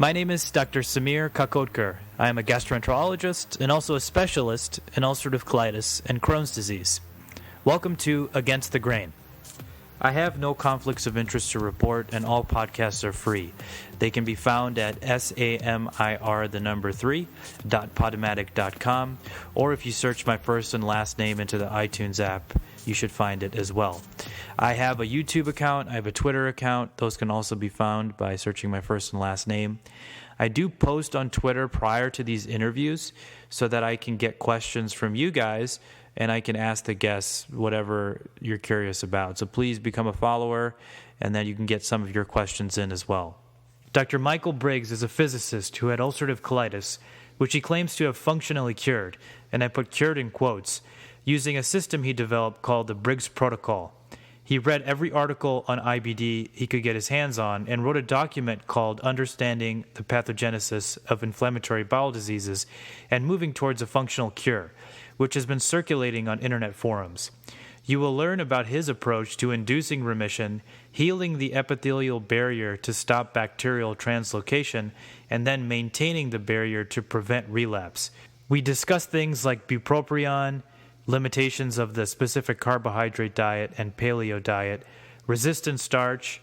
My name is Dr. Samir Kakodkar. I am a gastroenterologist and also a specialist in ulcerative colitis and Crohn's disease. Welcome to Against the Grain. I have no conflicts of interest to report, and all podcasts are free. They can be found at samir3.podomatic.com, or if you search my first and last name into the iTunes app, you should find it as well. I have a YouTube account. I have a Twitter account. Those can also be found by searching my first and last name. I do post on Twitter prior to these interviews so that I can get questions from you guys and I can ask the guests whatever you're curious about. So please become a follower, and then you can get some of your questions in as well. Dr. Michael Briggs is a physicist who had ulcerative colitis, which he claims to have functionally cured, and I put cured in quotes, using a system he developed called the Briggs Protocol. He read every article on IBD he could get his hands on and wrote a document called Understanding the Pathogenesis of Inflammatory Bowel Diseases and Moving Towards a Functional Cure, which has been circulating on internet forums. You will learn about his approach to inducing remission, healing the epithelial barrier to stop bacterial translocation, and then maintaining the barrier to prevent relapse. We discuss things like bupropion, limitations of the specific carbohydrate diet and paleo diet, resistant starch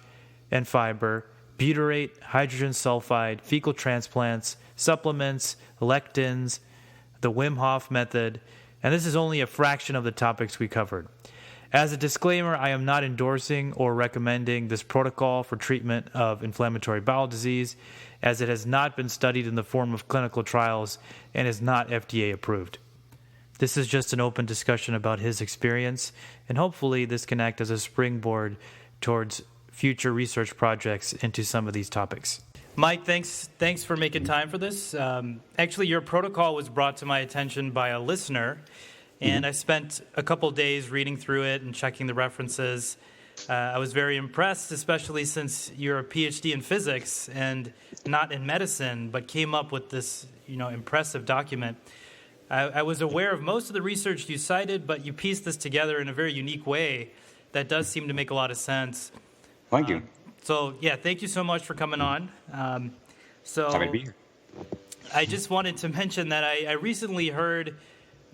and fiber, butyrate, hydrogen sulfide, fecal transplants, supplements, lectins, the Wim Hof method, and this is only a fraction of the topics we covered. As a disclaimer, I am not endorsing or recommending this protocol for treatment of inflammatory bowel disease, as it has not been studied in the form of clinical trials and is not FDA approved. This is just an open discussion about his experience, and hopefully this can act as a springboard towards future research projects into some of these topics. Mike, thanks for making time for this. Actually, your protocol was brought to my attention by a listener, and I spent a couple days reading through it and checking the references. I was very impressed, especially since you're a PhD in physics and not in medicine, but came up with this, impressive document. I was aware of most of the research you cited, but you pieced this together in a very unique way that does seem to make a lot of sense. Thank you. So, thank you so much for coming on. Happy to be here. I just wanted to mention that I recently heard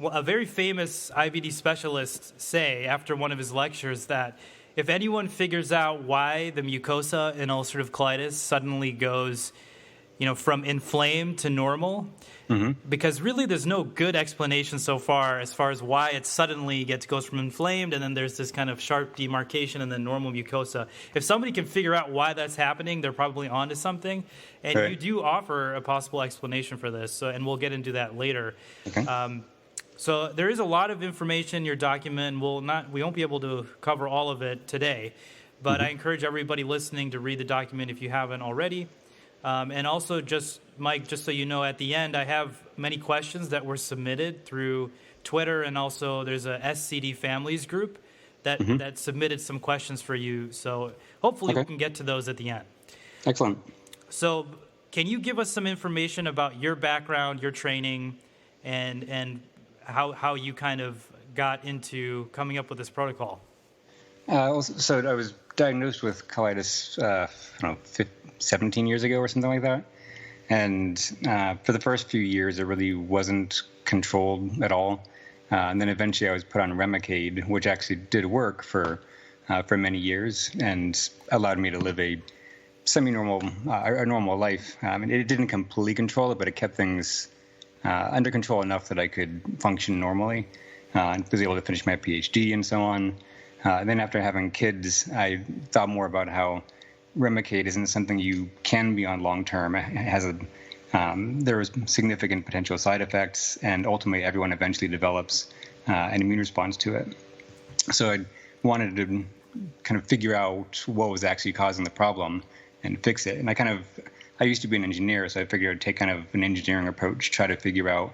a very famous IBD specialist say after one of his lectures that if anyone figures out why the mucosa in ulcerative colitis suddenly goes, from inflamed to normal, because really there's no good explanation so far as why it suddenly goes from inflamed and then there's this kind of sharp demarcation and then normal mucosa. If somebody can figure out why that's happening, they're probably onto something. And You do offer a possible explanation for this, and we'll get into that later. Okay. So there is a lot of information in your document. We won't be able to cover all of it today, but I encourage everybody listening to read the document if you haven't already. And also, Mike, just so you know, at the end, I have many questions that were submitted through Twitter, and also there's a SCD Families group that submitted some questions for you. So hopefully we can get to those at the end. Excellent. So can you give us some information about your background, your training, and how you kind of got into coming up with this protocol? So I was diagnosed with colitis, 17 years ago or something like that. And for the first few years, it really wasn't controlled at all. And then eventually I was put on Remicade, which actually did work for many years and allowed me to live a semi-normal, a normal life. It didn't completely control it, but it kept things under control enough that I could function normally and was able to finish my PhD and so on. And then after having kids, I thought more about how Remicade isn't something you can be on long term. It has there was significant potential side effects, and ultimately everyone eventually develops an immune response to it. So I wanted to kind of figure out what was actually causing the problem and fix it. And I used to be an engineer, so I figured I'd take kind of an engineering approach, try to figure out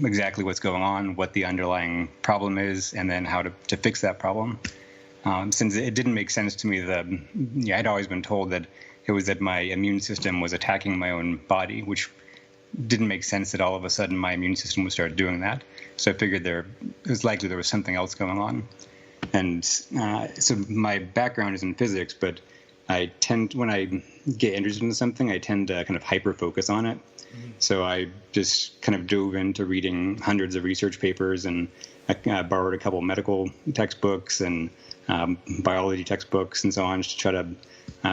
exactly what's going on, what the underlying problem is, and then how to fix that problem. Since it didn't make sense to me that I'd always been told that it was that my immune system was attacking my own body, which didn't make sense that all of a sudden my immune system would start doing that. So I figured it was likely there was something else going on. And so my background is in physics, but I tend, when I get interested in something, I tend to kind of hyper-focus on it. So I just kind of dove into reading hundreds of research papers, and I borrowed a couple of medical textbooks and biology textbooks and so on to try to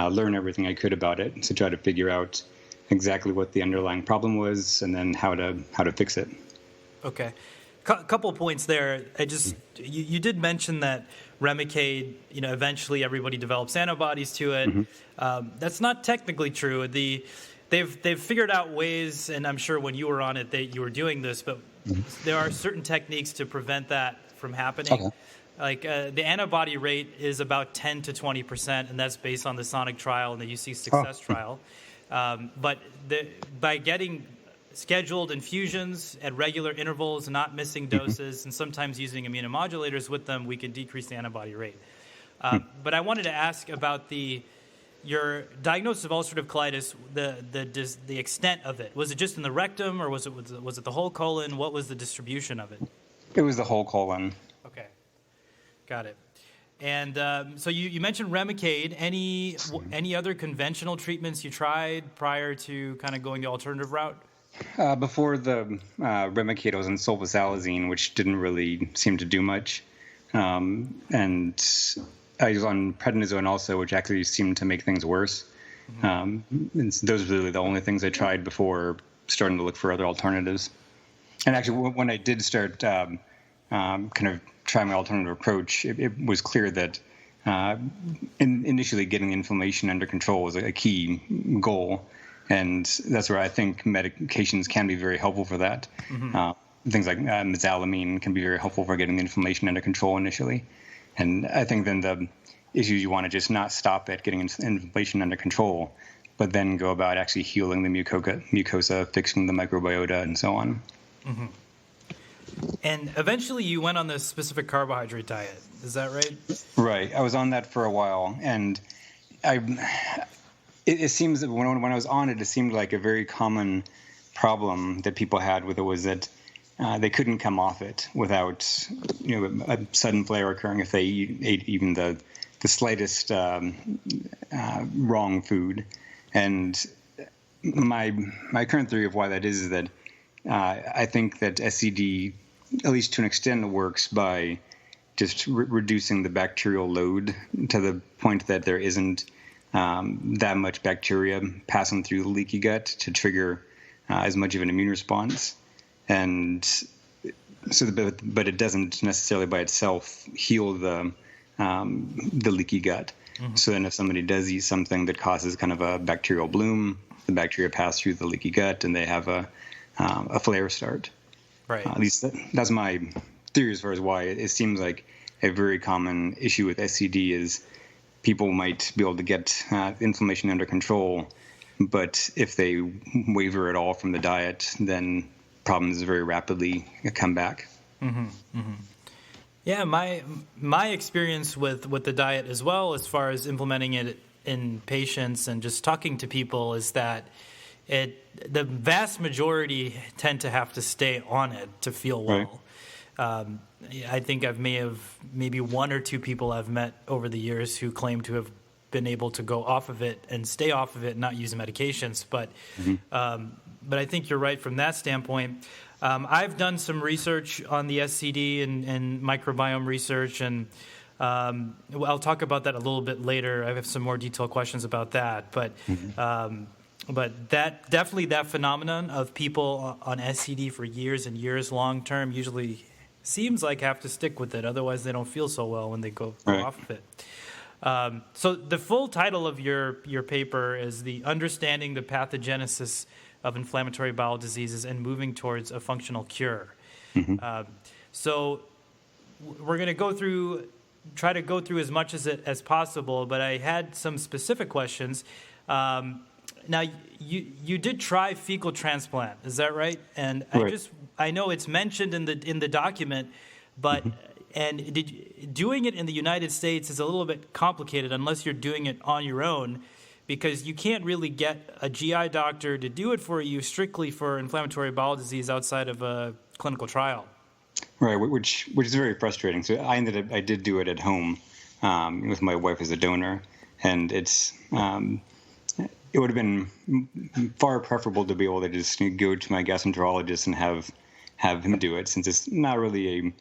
learn everything I could about it, to try to figure out exactly what the underlying problem was and then how to fix it. Okay. Couple points there. You did mention that Remicade, eventually everybody develops antibodies to it. That's not technically true. They've figured out ways, and I'm sure when you were on it that you were doing this, but there are certain techniques to prevent that from happening. Okay. Like the antibody rate is about 10 to 20%, and that's based on the SONIC trial and the UC Success trial. But by getting scheduled infusions at regular intervals, not missing doses, and sometimes using immunomodulators with them, we can decrease the antibody rate. But I wanted to ask about your diagnosis of ulcerative colitis, the extent of it. Was it just in the rectum, or was it the whole colon? What was the distribution of it? It was the whole colon. Okay, got it. And so you mentioned Remicade. Any other conventional treatments you tried prior to kind of going the alternative route? Before the Remicade, I was on sulfasalazine, which didn't really seem to do much. And I was on prednisone also, which actually seemed to make things worse. And those were really the only things I tried before starting to look for other alternatives. And actually, when I did start kind of trying my alternative approach, it was clear that initially getting inflammation under control was a key goal. And that's where I think medications can be very helpful for that. Things like mesalamine can be very helpful for getting the inflammation under control initially. And I think then the issue, you want to just not stop at getting inflammation under control, but then go about actually healing the mucosa, fixing the microbiota, and so on. And eventually you went on this specific carbohydrate diet. Is that right? Right. I was on that for a while. And it seems that when I was on it, it seemed like a very common problem that people had with it was that they couldn't come off it without a sudden flare occurring if they ate even the slightest wrong food. And my current theory of why that is that I think that SCD, at least to an extent, works by just reducing the bacterial load to the point that there isn't that much bacteria passing through the leaky gut to trigger as much of an immune response. And so, but it doesn't necessarily by itself heal the leaky gut. So then if somebody does eat something that causes kind of a bacterial bloom, the bacteria pass through the leaky gut and they have a flare start. Right. At least that's my theory as far as why it seems like a very common issue with SCD is people might be able to get inflammation under control, but if they waver at all from the diet, then problems very rapidly come back. Yeah, my experience with the diet as well, as far as implementing it in patients and just talking to people, is that the vast majority tend to have to stay on it to feel well. Right. I think maybe one or two people I've met over the years who claim to have been able to go off of it and stay off of it and not use medications. But I think you're right from that standpoint. I've done some research on the SCD and microbiome research, and I'll talk about that a little bit later. I have some more detailed questions about that. But that definitely, that phenomenon of people on SCD for years and years long term usually seems like have to stick with it. Otherwise, they don't feel so well when they go off of it. So the full title of your paper is the Understanding the Pathogenesis of Inflammatory Bowel Diseases and Moving Towards a Functional Cure. So we're going to try to go through as much as possible, but I had some specific questions. Now, you did try fecal transplant, is that right? And right. I know it's mentioned in the document, but doing it in the United States is a little bit complicated unless you're doing it on your own, because you can't really get a GI doctor to do it for you strictly for inflammatory bowel disease outside of a clinical trial. Right, which is very frustrating. So I did do it at home with my wife as a donor. and it would have been far preferable to be able to just go to my gastroenterologist and have him do it, since it's not really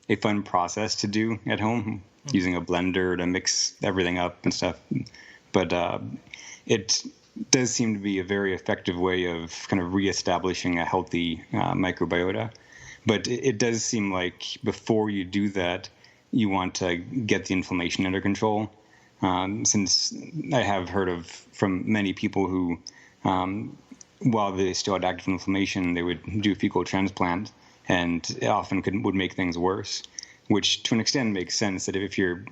a fun process to do at home, using a blender to mix everything up and stuff. But it does seem to be a very effective way of kind of reestablishing a healthy microbiota. But it does seem like before you do that, you want to get the inflammation under control. Since I have heard from many people who, while they still had active inflammation, they would do fecal transplant, and it often would make things worse, which to an extent makes sense, that if your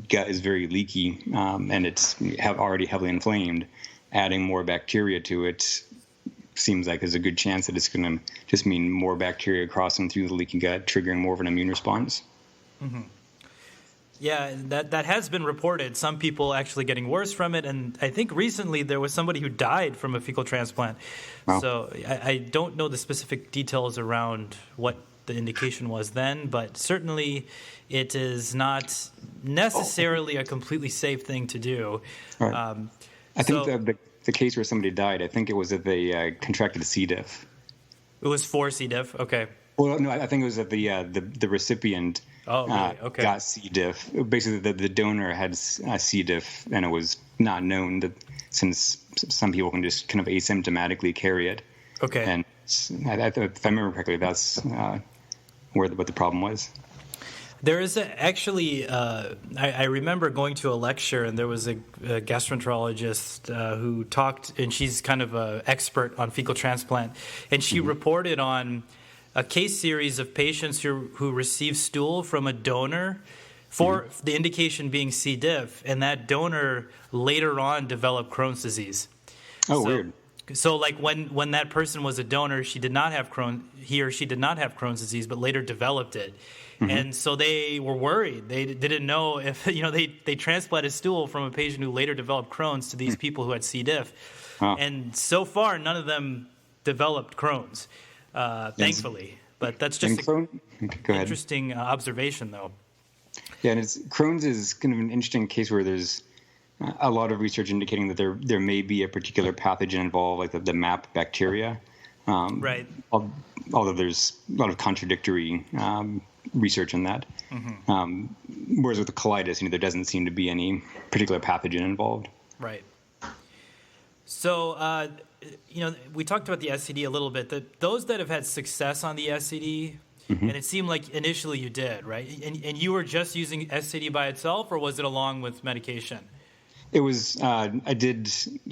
gut is very leaky and it's already heavily inflamed, adding more bacteria to it seems like there's a good chance that it's going to just mean more bacteria crossing through the leaky gut, triggering more of an immune response. Mm-hmm. Yeah, that has been reported. Some people actually getting worse from it, and I think recently there was somebody who died from a fecal transplant. Wow. So I don't know the specific details around what the indication was then, but certainly it is not necessarily a completely safe thing to do. Right. I think the case where somebody died, I think it was that they contracted C. diff. It was for C. diff? Okay. Well, no, I think it was that the recipient got C. diff. Basically, the donor had C. diff, and it was not known that, since some people can just kind of asymptomatically carry it. Okay. And if I remember correctly, that's what the problem was. There is actually, I remember going to a lecture, and there was a gastroenterologist who talked, and she's kind of an expert on fecal transplant, and she reported on a case series of patients who received stool from a donor for the indication being C. diff, and that donor later on developed Crohn's disease. Oh, weird. So, like when that person was a donor, he or she did not have Crohn's disease, but later developed it. Mm-hmm. And so they were worried. They didn't know if, they transplanted stool from a patient who later developed Crohn's to these people who had C. diff. Oh. And so far, none of them developed Crohn's, thankfully. But that's just an interesting observation, though. Yeah, and Crohn's is kind of an interesting case where there's a lot of research indicating that there may be a particular pathogen involved, like the MAP bacteria. Right. Although there's a lot of contradictory research on that. Mm-hmm. Whereas with the colitis, there doesn't seem to be any particular pathogen involved. Right. So, we talked about the SCD a little bit. Those that have had success on the SCD, and it seemed like initially you did, right? And you were just using SCD by itself, or was it along with medication? It was, I did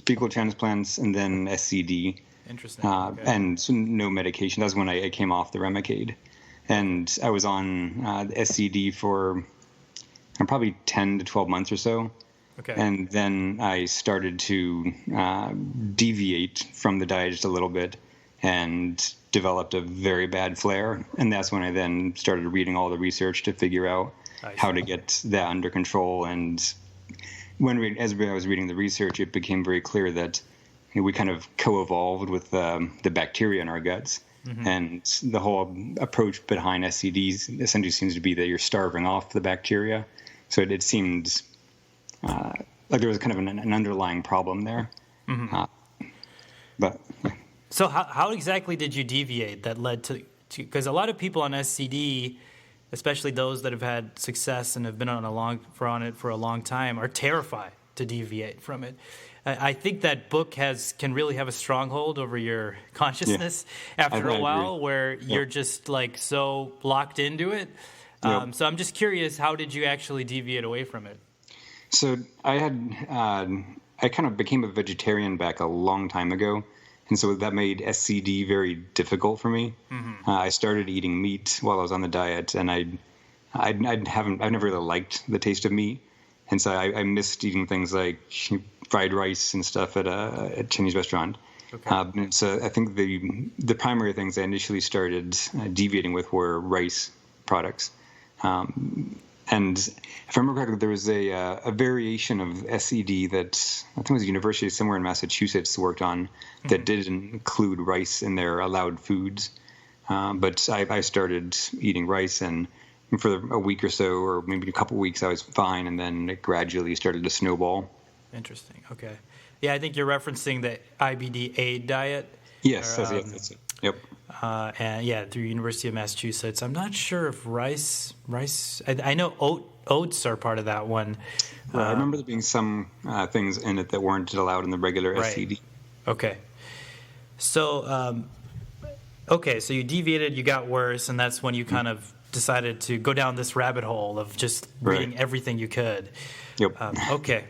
fecal transplants and then SCD. Interesting. Okay. And so no medication. That's when I came off the Remicade. And I was on the SCD for probably 10 to 12 months or so. Okay. And then I started to deviate from the diet just a little bit and developed a very bad flare. And that's when I then started reading all the research to figure out how to get that under control. And as I was reading the research, it became very clear that we kind of co-evolved with the bacteria in our guts. Mm-hmm. And the whole approach behind SCDs essentially seems to be that you're starving off the bacteria. So it seemed like there was kind of an underlying problem there. Mm-hmm. So how exactly did you deviate that led to because a lot of people on SCD, especially those that have had success and have been on it for a long time, are terrified to deviate from it. I think that book can really have a stronghold over your consciousness after a while, where you're just like so locked into it. So I'm just curious, how did you actually deviate away from it? So I kind of became a vegetarian back a long time ago, and so that made SCD very difficult for me. Mm-hmm. I started eating meat while I was on the diet, and I've never really liked the taste of meat, and so I missed eating things like fried rice and stuff at a Chinese restaurant. Okay. And so I think the primary things I initially started deviating with were rice products. And if I remember correctly, there was a variation of SCD that I think was a university somewhere in Massachusetts worked on that didn't include rice in their allowed foods. But I started eating rice, and for a week or so, or maybe a couple of weeks, I was fine, and then it gradually started to snowball. Interesting. Okay. Yeah, I think you're referencing the IBD aid diet. Yes, that's it. Yep. And yeah, through University of Massachusetts. I'm not sure if rice. I know oats are part of that one. Right. I remember there being some things in it that weren't allowed in the regular SCD. Okay. So, so you deviated, you got worse, and that's when you kind of decided to go down this rabbit hole of just reading everything you could. Yep. Okay.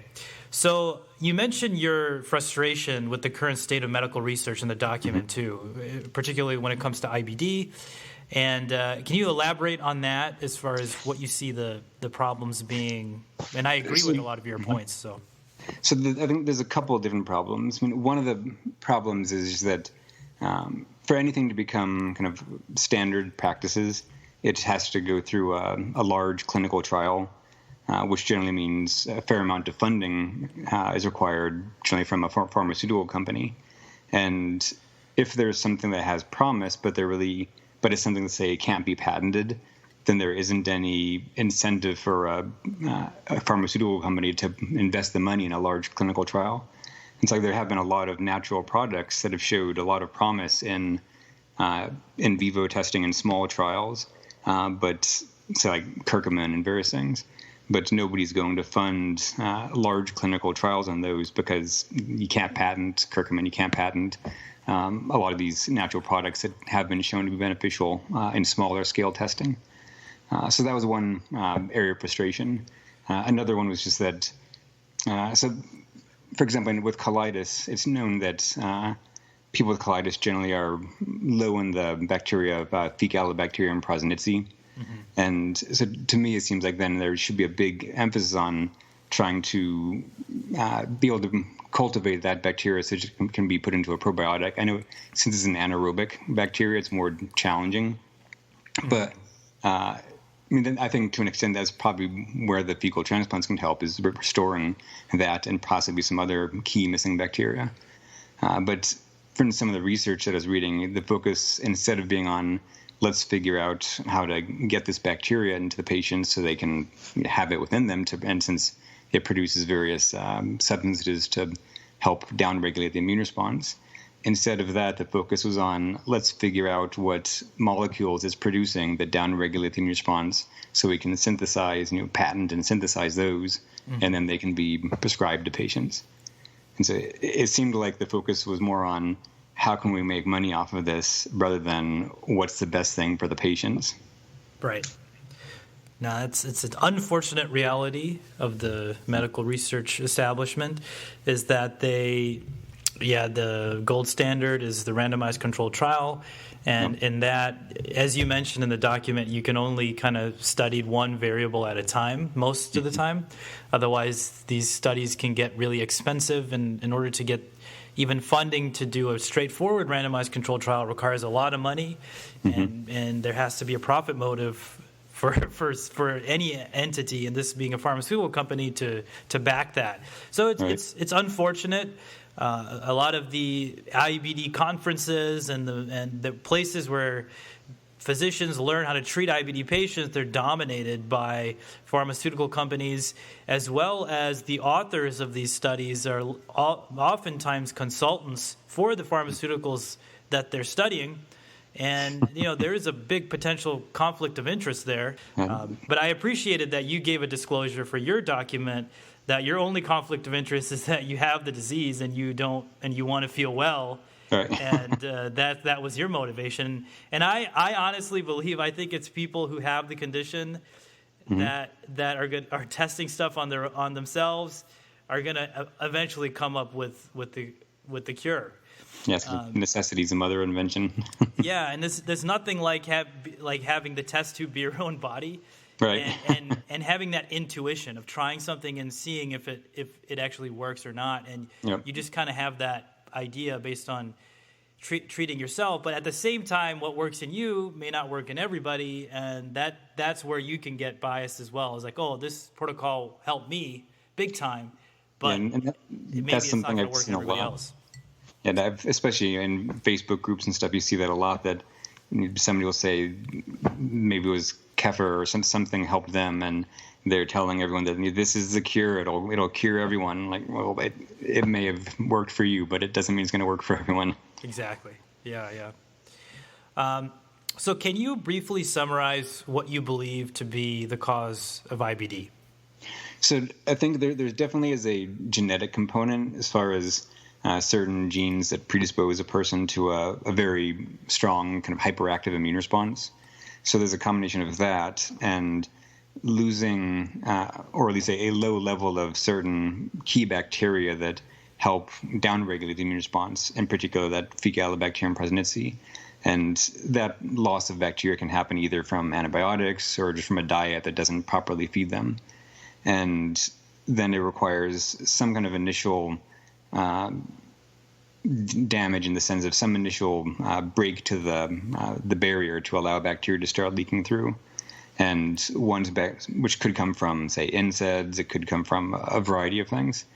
So you mentioned your frustration with the current state of medical research in the document too, particularly when it comes to IBD. And can you elaborate on that as far as what you see the problems being? And I agree with a lot of your points. So I think there's a couple of different problems. I mean, one of the problems is that for anything to become kind of standard practices, it has to go through a large clinical trial, which generally means a fair amount of funding is required, generally from a pharmaceutical company. And if there's something that has promise, but it's something that, say, can't be patented, then there isn't any incentive for a pharmaceutical company to invest the money in a large clinical trial. It's like there have been a lot of natural products that have showed a lot of promise in vivo testing in small trials, but so like curcumin and various things. But nobody's going to fund large clinical trials on those because you can't patent curcumin, you can't patent a lot of these natural products that have been shown to be beneficial in smaller scale testing. So that was one area of frustration. Another one was just that, for example, with colitis, it's known that people with colitis generally are low in the bacteria of Fecal Bacterium prosnitzi. Mm-hmm. And so to me, it seems like then there should be a big emphasis on trying to be able to cultivate that bacteria so it can be put into a probiotic. I know since it's an anaerobic bacteria, it's more challenging. Mm-hmm. But I think to an extent that's probably where the fecal transplants can help, is restoring that and possibly some other key missing bacteria. But from some of the research that I was reading, the focus, instead of being on let's figure out how to get this bacteria into the patient so they can have it within them, and since it produces various substances to help downregulate the immune response. Instead of that, the focus was on let's figure out what molecules it's producing that downregulate the immune response so we can synthesize, patent and synthesize those, and then they can be prescribed to patients. And so it seemed like the focus was more on how can we make money off of this rather than what's the best thing for the patients. Right. Now, it's an unfortunate reality of the medical research establishment is that the gold standard is the randomized controlled trial. And in that, as you mentioned in the document, you can only kind of study one variable at a time, most of the time. Otherwise, these studies can get really expensive. And in order to get even funding to do a straightforward randomized controlled trial requires a lot of money. And there has to be a profit motive for any entity, and this being a pharmaceutical company, to back that. So it's unfortunate. A lot of the IBD conferences and the places where physicians learn how to treat IBD patients, they're dominated by pharmaceutical companies, as well as the authors of these studies are oftentimes consultants for the pharmaceuticals that they're studying. And, there is a big potential conflict of interest there. But I appreciated that you gave a disclosure for your document that your only conflict of interest is that you have the disease and you want to feel well. Right. And that was your motivation. And I honestly believe, I think it's people who have the condition that are testing stuff on themselves are going to eventually come up with the cure. Yes, necessity is a mother of invention. Yeah, and there's nothing like having the test tube be your own body, right? And having that intuition of trying something and seeing if it actually works or not, and you just kind of have that idea based on treating yourself. But at the same time, what works in you may not work in everybody, and that's where you can get biased as well. It's like, oh, this protocol helped me big time, but maybe it's not going to work in everybody else. Yeah, especially in Facebook groups and stuff, you see that a lot, that somebody will say maybe it was kefir or something helped them, and they're telling everyone that this is the cure. It'll cure everyone. Like, well, it may have worked for you, but it doesn't mean it's going to work for everyone. Exactly. Yeah. So can you briefly summarize what you believe to be the cause of IBD? So I think there's definitely is a genetic component as far as certain genes that predispose a person to a very strong kind of hyperactive immune response. So there's a combination of that and losing, or at least a low level of certain key bacteria that help downregulate the immune response, in particular that Fecal Pathogenesis. And that loss of bacteria can happen either from antibiotics or just from a diet that doesn't properly feed them. And then it requires some kind of initial damage in the sense of some initial break to the barrier to allow bacteria to start leaking through. And which could come from, say, NSAIDs, it could come from a variety of things.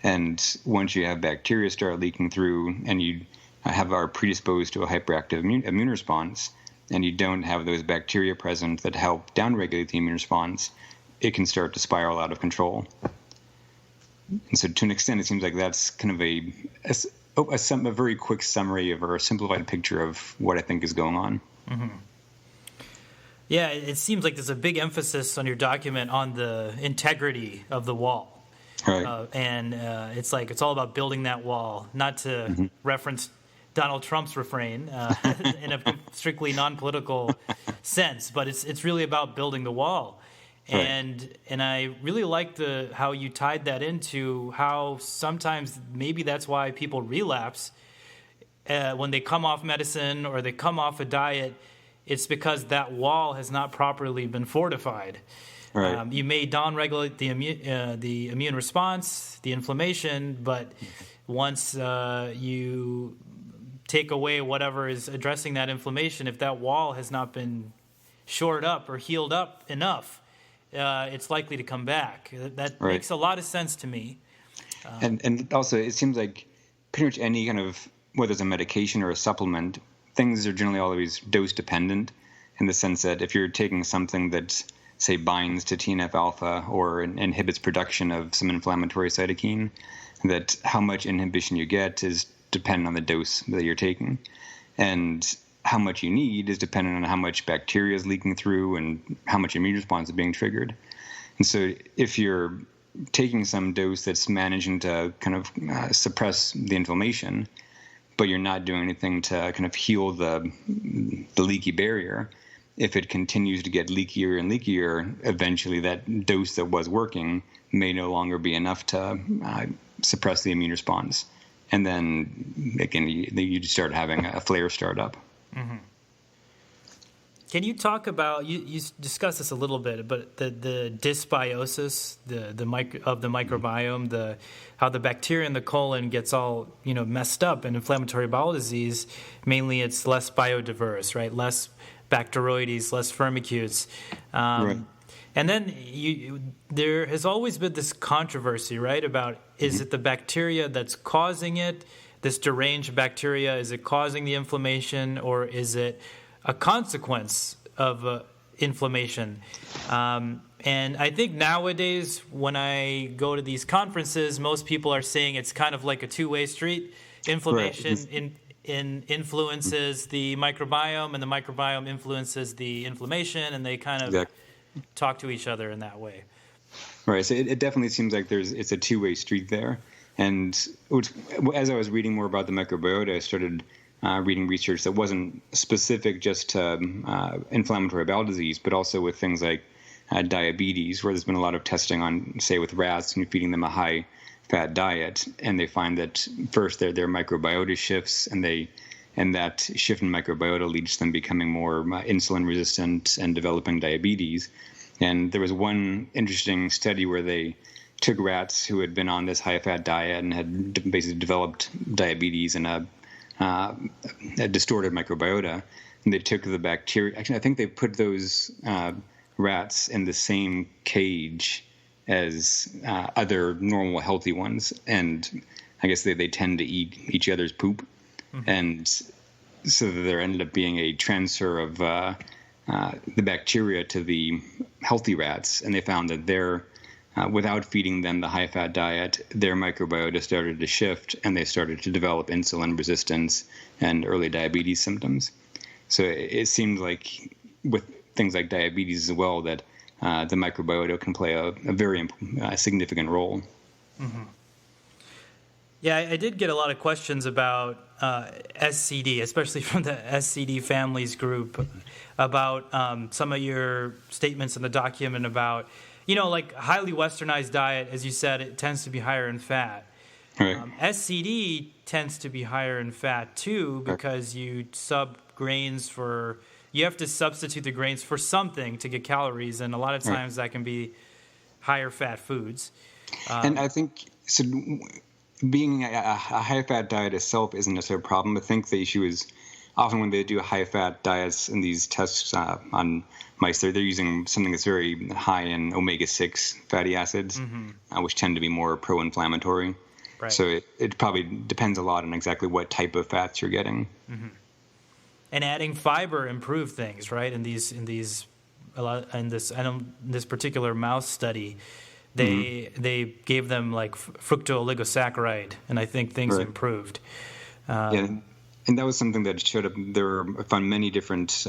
And once you have bacteria start leaking through and you are predisposed to a hyperactive immune response, and you don't have those bacteria present that help downregulate the immune response, it can start to spiral out of control. And so to an extent, it seems like that's kind of a very quick summary or a simplified picture of what I think is going on. Mm-hmm. Yeah, it seems like there's a big emphasis on your document on the integrity of the wall. Right. It's like it's all about building that wall, not to reference Donald Trump's refrain in a strictly non-political sense, but it's really about building the wall. Right. And I really like how you tied that into how sometimes maybe that's why people relapse when they come off medicine or they come off a diet. It's because that wall has not properly been fortified. Right. You may downregulate the immune response, the inflammation, but once you take away whatever is addressing that inflammation, if that wall has not been shored up or healed up enough, it's likely to come back. That makes a lot of sense to me. And also, it seems like pretty much any kind of, whether it's a medication or a supplement, things are generally always dose dependent in the sense that if you're taking something that, say, binds to TNF-alpha or inhibits production of some inflammatory cytokine, that how much inhibition you get is dependent on the dose that you're taking. And how much you need is dependent on how much bacteria is leaking through and how much immune response is being triggered. And so if you're taking some dose that's managing to kind of suppress the inflammation, but you're not doing anything to kind of heal the leaky barrier, if it continues to get leakier and leakier, eventually that dose that was working may no longer be enough to suppress the immune response. And then, again, you start having a flare start up. Mm-hmm. Can you talk about, you discussed this a little bit, but the dysbiosis of the microbiome, how the bacteria in the colon gets all messed up in inflammatory bowel disease. Mainly, it's less biodiverse, right? Less Bacteroides, less Firmicutes. Right. And then there has always been this controversy, right, about is it the bacteria that's causing it, this deranged bacteria, is it causing the inflammation, or is it a consequence of inflammation? And I think nowadays when I go to these conferences, most people are saying it's kind of like a two-way street. Inflammation influences the microbiome, and the microbiome influences the inflammation, and they kind of talk to each other in that way. Right. So it definitely seems like it's a two-way street there. And as I was reading more about the microbiota, I started reading research that wasn't specific just to inflammatory bowel disease, but also with things like diabetes, where there's been a lot of testing on, say, with rats and feeding them a high-fat diet, and they find that first their microbiota shifts, and that shift in microbiota leads to them becoming more insulin resistant and developing diabetes. And there was one interesting study where they took rats who had been on this high-fat diet and had basically developed diabetes and a distorted microbiota, and they took the bacteria. Actually, I think they put those rats in the same cage as other normal, healthy ones, and I guess they tend to eat each other's poop, and so there ended up being a transfer of the bacteria to the healthy rats, and they found that without feeding them the high-fat diet, their microbiota started to shift, and they started to develop insulin resistance and early diabetes symptoms. So it seemed like with things like diabetes as well that the microbiota can play a very significant role. Mm-hmm. Yeah, I did get a lot of questions about SCD, especially from the SCD families group, about some of your statements in the document about, like highly westernized diet, as you said, it tends to be higher in fat. Right. SCD tends to be higher in fat too because you you have to substitute the grains for something to get calories, and a lot of times that can be higher fat foods. And I think so. Being a high-fat diet itself isn't necessarily a problem. I think the issue is often when they do high-fat diets in these tests on mice, they're using something that's very high in omega-6 fatty acids, which tend to be more pro-inflammatory. Right. So it probably depends a lot on exactly what type of fats you're getting. Mm-hmm. And adding fiber improved things, right? In this particular mouse study, they gave them like fructooligosaccharide, and I think things improved. And that was something that showed up. I found many different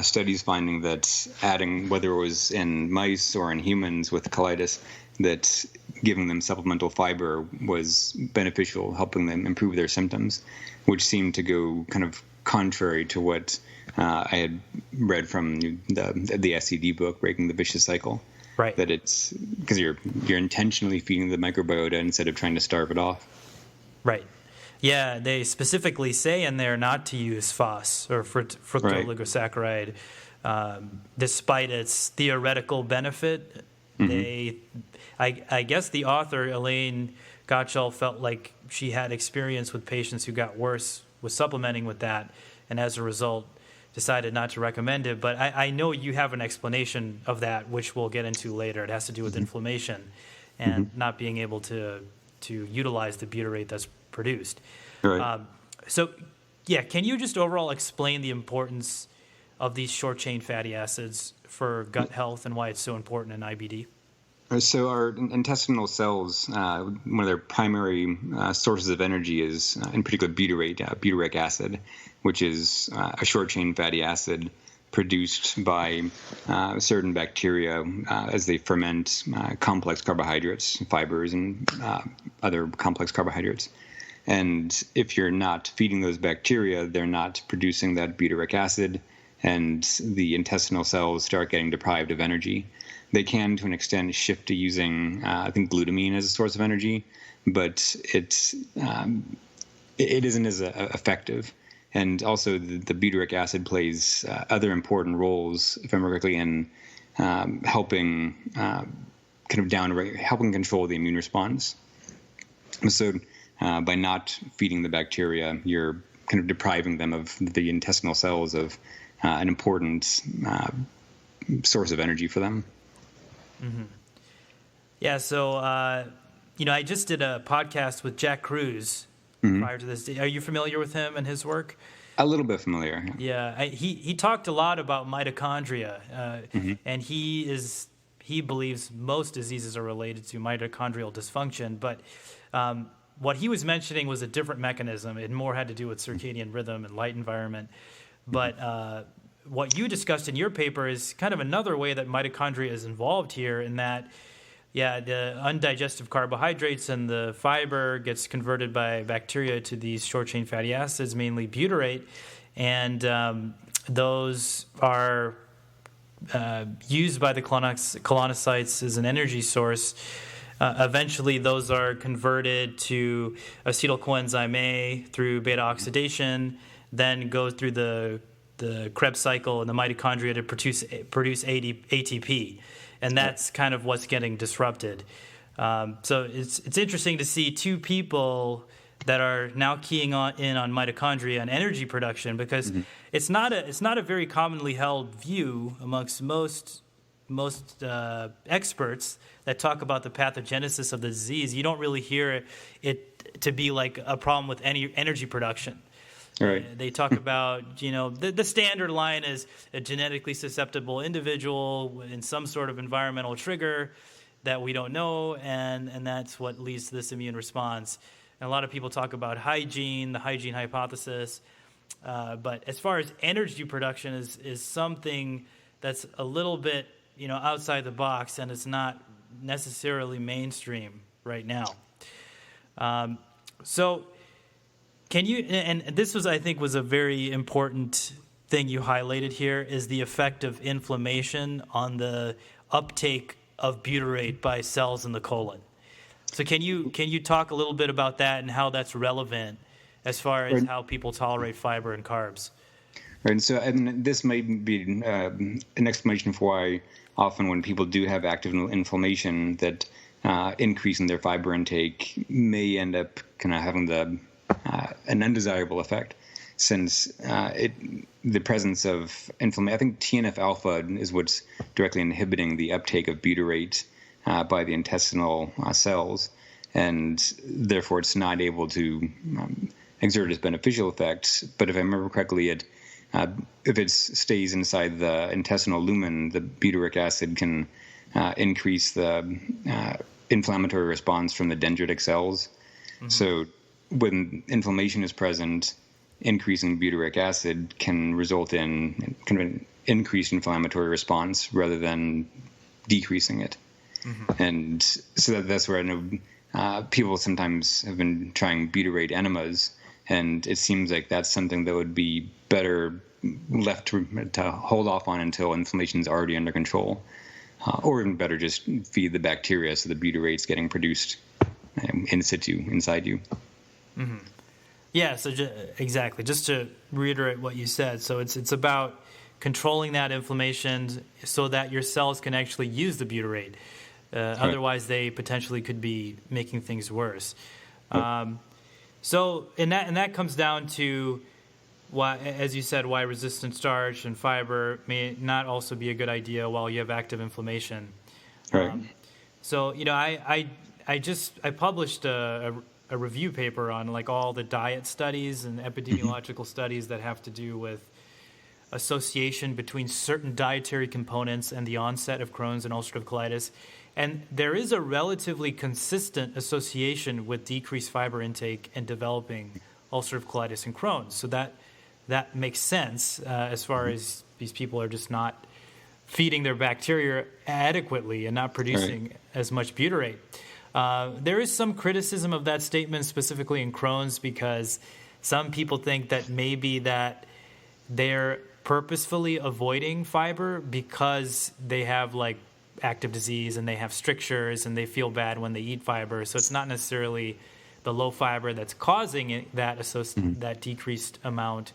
studies finding that adding, whether it was in mice or in humans with colitis, that giving them supplemental fiber was beneficial, helping them improve their symptoms, which seemed to go kind of contrary to what I had read from the SCD book, Breaking the Vicious Cycle. Right. That it's because you're intentionally feeding the microbiota instead of trying to starve it off. Right. Yeah, they specifically say in there not to use FOS or fructooligosaccharide, despite its theoretical benefit. I guess the author, Elaine Gottschall, felt like she had experience with patients who got worse with supplementing with that, and as a result decided not to recommend it. But I know you have an explanation of that, which we'll get into later. It has to do with inflammation and not being able to utilize the butyrate that's produced. Right. Can you just overall explain the importance of these short-chain fatty acids for gut health and why it's so important in IBD? So our intestinal cells, one of their primary sources of energy is, in particular, butyric acid, which is a short-chain fatty acid produced by certain bacteria as they ferment complex carbohydrates, fibers, and other complex carbohydrates. And if you're not feeding those bacteria, they're not producing that butyric acid, and the intestinal cells start getting deprived of energy. They can, to an extent, shift to using, I think, glutamine as a source of energy, but it isn't as effective. And also, the butyric acid plays other important roles, if I remember correctly, in helping helping control the immune response. So, by not feeding the bacteria, you're kind of depriving them of the intestinal cells of an important source of energy for them. Mm-hmm. Yeah, so, I just did a podcast with Jack Cruz prior to this. Are you familiar with him and his work? A little bit familiar. Yeah, he talked a lot about mitochondria, and he believes most diseases are related to mitochondrial dysfunction, but what he was mentioning was a different mechanism. It more had to do with circadian rhythm and light environment, but what you discussed in your paper is kind of another way that mitochondria is involved here, in that, the undigested carbohydrates and the fiber gets converted by bacteria to these short-chain fatty acids, mainly butyrate, and those are used by the colonocytes as an energy source. Eventually, those are converted to acetyl coenzyme A through beta oxidation, then go through the Krebs cycle in the mitochondria to produce ATP, and that's kind of what's getting disrupted. So it's interesting to see two people that are now keying in on mitochondria and energy production, because it's not a very commonly held view amongst most experts that talk about the pathogenesis of the disease. You don't really hear it to be like a problem with any energy production. Right. They talk about, the standard line is a genetically susceptible individual in some sort of environmental trigger that we don't know, and that's what leads to this immune response. And a lot of people talk about hygiene, the hygiene hypothesis. But as far as energy production is something that's a little bit, outside the box, and it's not necessarily mainstream right now. So can you, and this was, I think, was a very important thing you highlighted here, is the effect of inflammation on the uptake of butyrate by cells in the colon. So can you talk a little bit about that and how that's relevant as far as how people tolerate fiber and carbs? Right. So, and this may be an explanation for why often when people do have active inflammation, that increasing their fiber intake may end up kind of having an undesirable effect, since the presence of inflammation. I think TNF alpha is what's directly inhibiting the uptake of butyrate by the intestinal cells, and therefore it's not able to exert its beneficial effects. But if I remember correctly, if it stays inside the intestinal lumen, the butyric acid can increase the inflammatory response from the dendritic cells. Mm-hmm. So when inflammation is present, increasing butyric acid can result in kind of an increased inflammatory response rather than decreasing it. Mm-hmm. And so that's where I know people sometimes have been trying butyrate enemas, and it seems like that's something that would be better left to hold off on until inflammation is already under control. Or even better, just feed the bacteria so the butyrate's getting produced in situ, inside you. Mm-hmm. Yeah, so exactly. Just to reiterate what you said, so it's about controlling that inflammation so that your cells can actually use the butyrate. Right. Otherwise, they potentially could be making things worse. Right. So, and that comes down to why, as you said, why resistant starch and fiber may not also be a good idea while you have active inflammation. Right. So, I published a review paper on like all the diet studies and epidemiological studies that have to do with association between certain dietary components and the onset of Crohn's and ulcerative colitis. And there is a relatively consistent association with decreased fiber intake and developing ulcerative colitis and Crohn's. So that makes sense as far as these people are just not feeding their bacteria adequately and not producing as much butyrate. There is some criticism of that statement, specifically in Crohn's, because some people think that maybe that they're purposefully avoiding fiber because they have like active disease and they have strictures and they feel bad when they eat fiber. So it's not necessarily the low fiber that's causing that decreased amount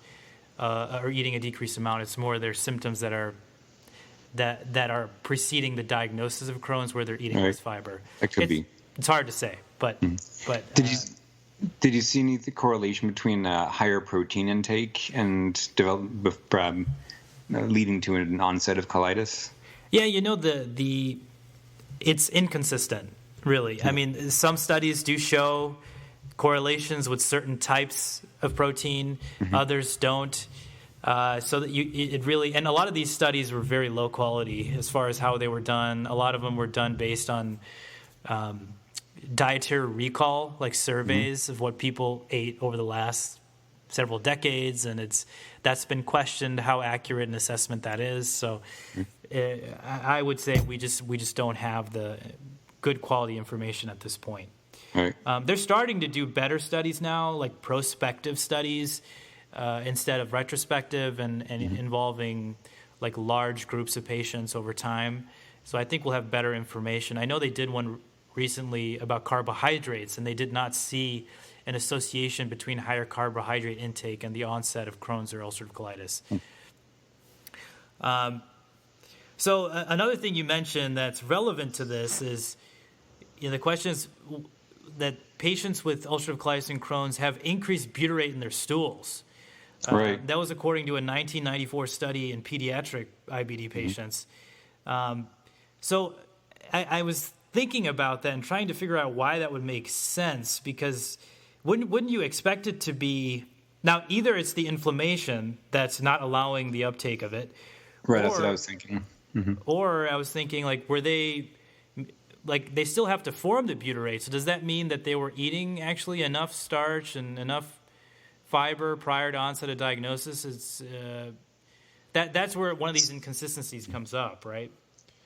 or eating a decreased amount. It's more their symptoms that are preceding the diagnosis of Crohn's, where they're eating less fiber. That could be. It's hard to say, but did you see any correlation between higher protein intake and leading to an onset of colitis? Yeah, it's inconsistent, really. I mean, some studies do show correlations with certain types of protein, others don't. So that it really, and a lot of these studies were very low quality as far as how they were done. A lot of them were done based on dietary recall, like surveys of what people ate over the last several decades, and that's been questioned how accurate an assessment that is. So I would say we just don't have the good quality information at this point. Right. They're starting to do better studies now, like prospective studies instead of retrospective, and involving like large groups of patients over time. So I think we'll have better information. I know they did one recently about carbohydrates, and they did not see an association between higher carbohydrate intake and the onset of Crohn's or ulcerative colitis. So another thing you mentioned that's relevant to this is, the question is that patients with ulcerative colitis and Crohn's have increased butyrate in their stools. Right. That was according to a 1994 study in pediatric IBD patients. So I was thinking about that and trying to figure out why that would make sense, because wouldn't you expect it to be Now, either it's the inflammation that's not allowing the uptake of it. Right, that's what I was thinking. Or I was thinking, like, were they, like, they still have to form the butyrate. So does that mean that they were eating actually enough starch and enough fiber prior to onset of diagnosis? It's that's where one of these inconsistencies comes up, right?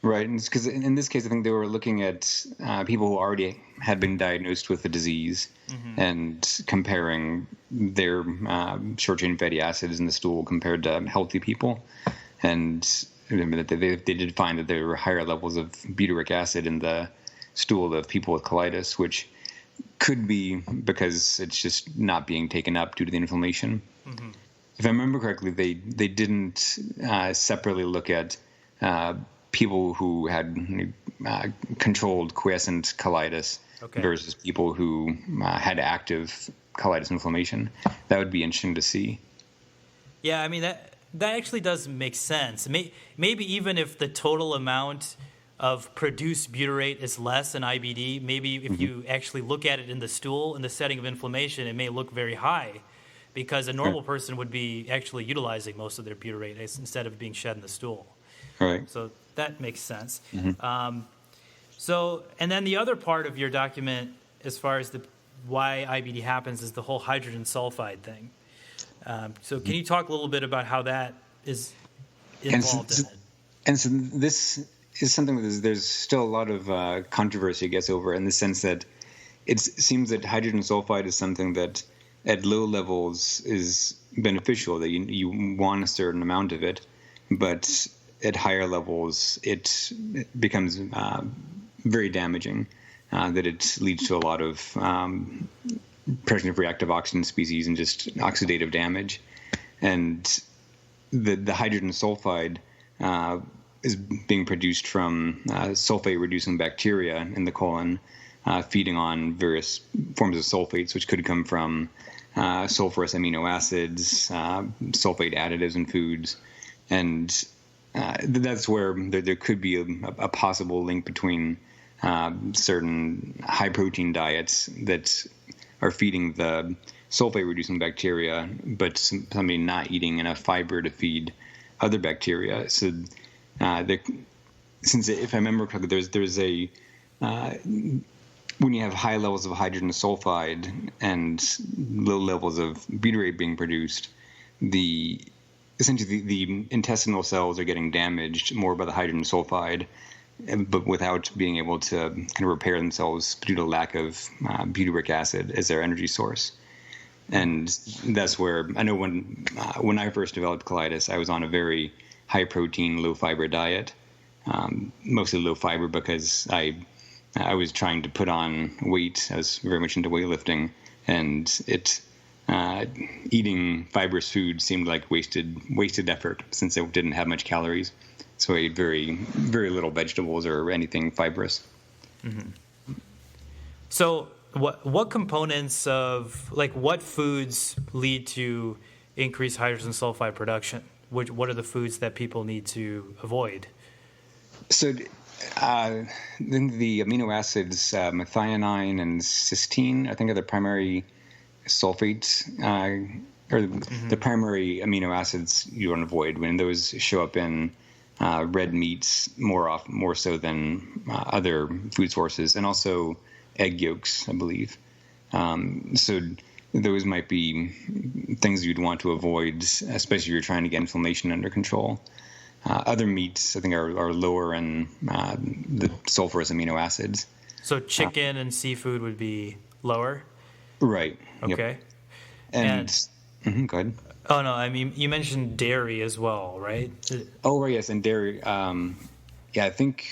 Right, and because in this case, I think they were looking at people who already had been diagnosed with the disease and comparing their short-chain fatty acids in the stool compared to healthy people. And they did find that there were higher levels of butyric acid in the stool of people with colitis, which could be because it's just not being taken up due to the inflammation. If I remember correctly, they didn't separately look at people who had controlled quiescent colitis versus people who had active colitis inflammation. That would be interesting to see. Yeah, I mean, that actually does make sense. Maybe even if the total amount of produced butyrate is less in IBD, maybe if you actually look at it in the stool in the setting of inflammation, it may look very high because a normal person would be actually utilizing most of their butyrate instead of being shed in the stool. Right. So that makes sense. And then the other part of your document, as far as why IBD happens, is the whole hydrogen sulfide thing. So can you talk a little bit about how that is involved in it? And so this is something that there's still a lot of controversy, I guess, over, in the sense that it seems that hydrogen sulfide is something that at low levels is beneficial, that you want a certain amount of it, but at higher levels it becomes very damaging, that it leads to a lot of production of reactive oxygen species and just oxidative damage. And the hydrogen sulfide is being produced from sulfate-reducing bacteria in the colon, feeding on various forms of sulfates, which could come from sulfurous amino acids, sulfate additives in foods. And that's where there could be a possible link between certain high-protein diets that are feeding the sulfate-reducing bacteria, but somebody not eating enough fiber to feed other bacteria. So, since if I remember correctly, there's a when you have high levels of hydrogen sulfide and low levels of butyrate being produced, essentially the intestinal cells are getting damaged more by the hydrogen sulfide, but without being able to kind of repair themselves due to lack of butyric acid as their energy source. And that's where I know when I first developed colitis, I was on a very high protein, low fiber diet, mostly low fiber because I was trying to put on weight. I was very much into weightlifting, and eating fibrous food seemed like wasted effort since it didn't have much calories. So I ate very, very little vegetables or anything fibrous. So what components of, like, what foods lead to increased hydrogen sulfide production? What are the foods that people need to avoid? So then the amino acids, methionine and cysteine, I think are the primary sulfates, or the primary amino acids you want to avoid when those show up in red meats more so than other food sources, and also egg yolks, I believe. So those might be things you'd want to avoid, especially if you're trying to get inflammation under control. Other meats, I think, are lower in the sulfurous amino acids. So chicken and seafood would be lower? Right. Okay. Yep. And go ahead. Oh, no, I mean, you mentioned dairy as well, right? Oh, right, yes, and dairy. I think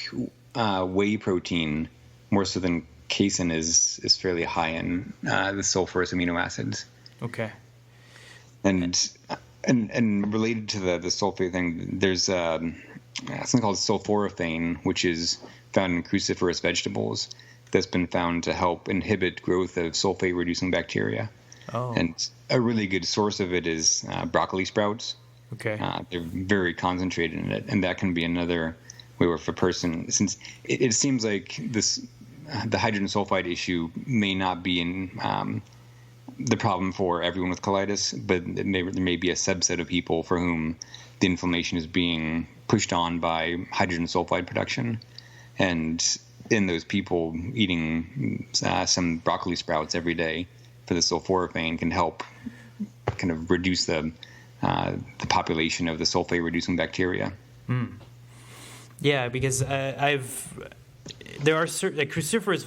whey protein, more so than casein, is fairly high in the sulfurous amino acids. Okay. And related to the sulfate thing, there's something called sulforaphane, which is found in cruciferous vegetables, that's been found to help inhibit growth of sulfate-reducing bacteria. Oh. And a really good source of it is broccoli sprouts. Okay. They're very concentrated in it, and that can be another way where if a person, since it seems like the hydrogen sulfide issue may not be the problem for everyone with colitis, but there may be a subset of people for whom the inflammation is being pushed on by hydrogen sulfide production. And in those people, eating some broccoli sprouts every day for the sulforaphane can help kind of reduce the population of the sulfate-reducing bacteria. Yeah, because there are certain cruciferous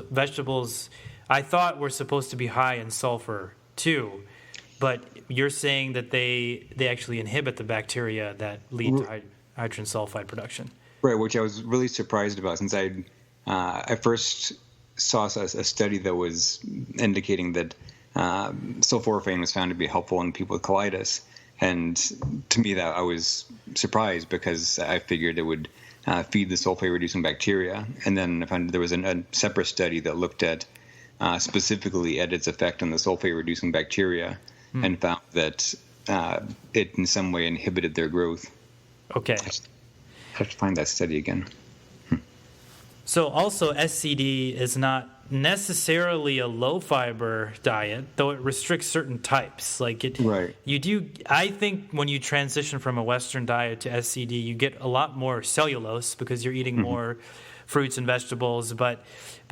vegetables I thought were supposed to be high in sulfur too, but you're saying that they actually inhibit the bacteria that lead to hydrogen sulfide production. Right, which I was really surprised about, since I first saw a study that was indicating that sulforaphane was found to be helpful in people with colitis. And to me, that I was surprised, because I figured it would feed the sulfate-reducing bacteria. And then I found there was a separate study that looked at specifically at its effect on the sulfate-reducing bacteria, and found that it in some way inhibited their growth. Okay. I have to find that study again. So also SCD is not necessarily a low fiber diet, though it restricts certain types. Right. I think when you transition from a Western diet to SCD, you get a lot more cellulose because you're eating more fruits and vegetables, but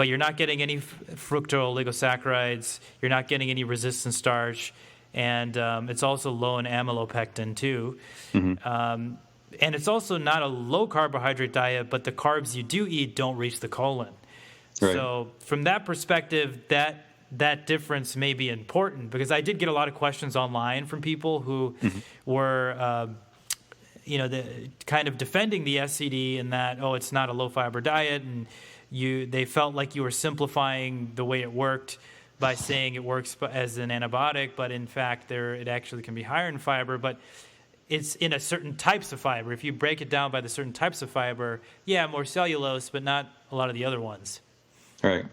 you're not getting any fructooligosaccharides, you're not getting any resistant starch, and it's also low in amylopectin too. And it's also not a low carbohydrate diet, but the carbs you do eat don't reach the colon. Right. So from that perspective, that difference may be important, because I did get a lot of questions online from people who were, kind of defending the SCD in that, it's not a low fiber diet, and they felt like you were simplifying the way it worked by saying it works as an antibiotic, but in fact it actually can be higher in fiber, but it's in a certain types of fiber. If you break it down by the certain types of fiber, more cellulose, but not a lot of the other ones. Right.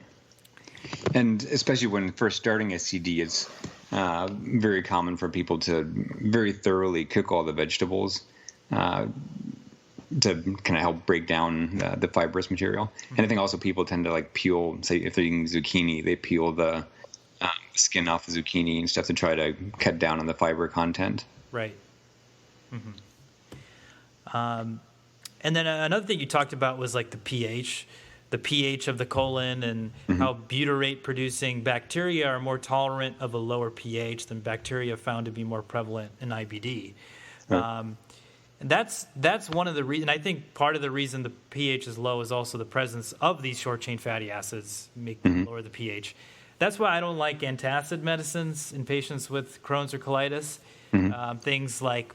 And especially when first starting SCD, it's very common for people to very thoroughly cook all the vegetables to kind of help break down the fibrous material. And I think also people tend to peel, say if they're eating zucchini, they peel the skin off the zucchini and stuff to try to cut down on the fiber content. Right. And then another thing you talked about was the pH of the colon, and how butyrate producing bacteria are more tolerant of a lower pH than bacteria found to be more prevalent in IBD. Right. And that's one of the reasons. I think part of the reason the pH is low is also the presence of these short chain fatty acids make them lower the pH. That's why I don't like antacid medicines in patients with Crohn's or colitis. Things like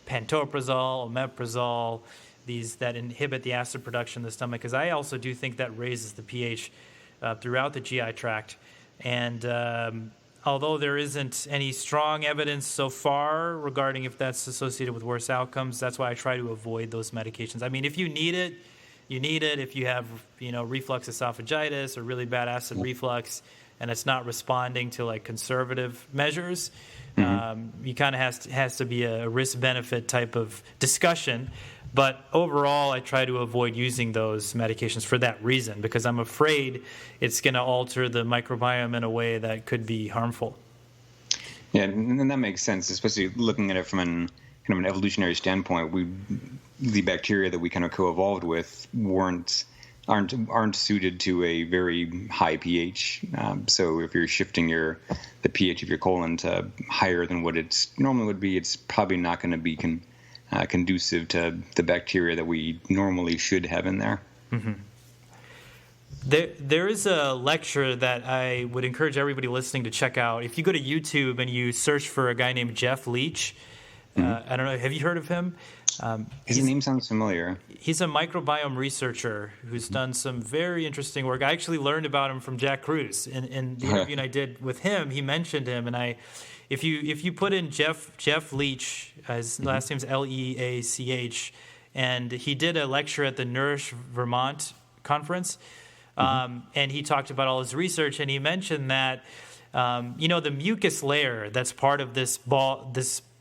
pantoprazole, omeprazole, these that inhibit the acid production in the stomach, because I also do think that raises the pH throughout the GI tract. And although there isn't any strong evidence so far regarding if that's associated with worse outcomes, that's why I try to avoid those medications. I mean, if you need it, you need it. If you have, reflux esophagitis or really bad acid reflux, and it's not responding to conservative measures, you kind of has to be a risk-benefit type of discussion. But overall, I try to avoid using those medications for that reason, because I'm afraid it's going to alter the microbiome in a way that could be harmful. Yeah, and that makes sense, especially looking at it from an evolutionary standpoint. The bacteria that we kind of co-evolved with aren't suited to a very high pH. So if you're shifting the pH of your colon to higher than what it normally would be, it's probably not going to be conducive to the bacteria that we normally should have in there. There is a lecture that I would encourage everybody listening to check out. If you go to YouTube and you search for a guy named Jeff Leach, I don't know, have you heard of him? His name sounds familiar. He's a microbiome researcher who's done some very interesting work. I actually learned about him from Jack Cruz. In the interview I did with him, he mentioned him, and if you put in Jeff Leach, his last name's Leach, and he did a lecture at the Nourish Vermont conference, and he talked about all his research, and he mentioned that the mucus layer that's part of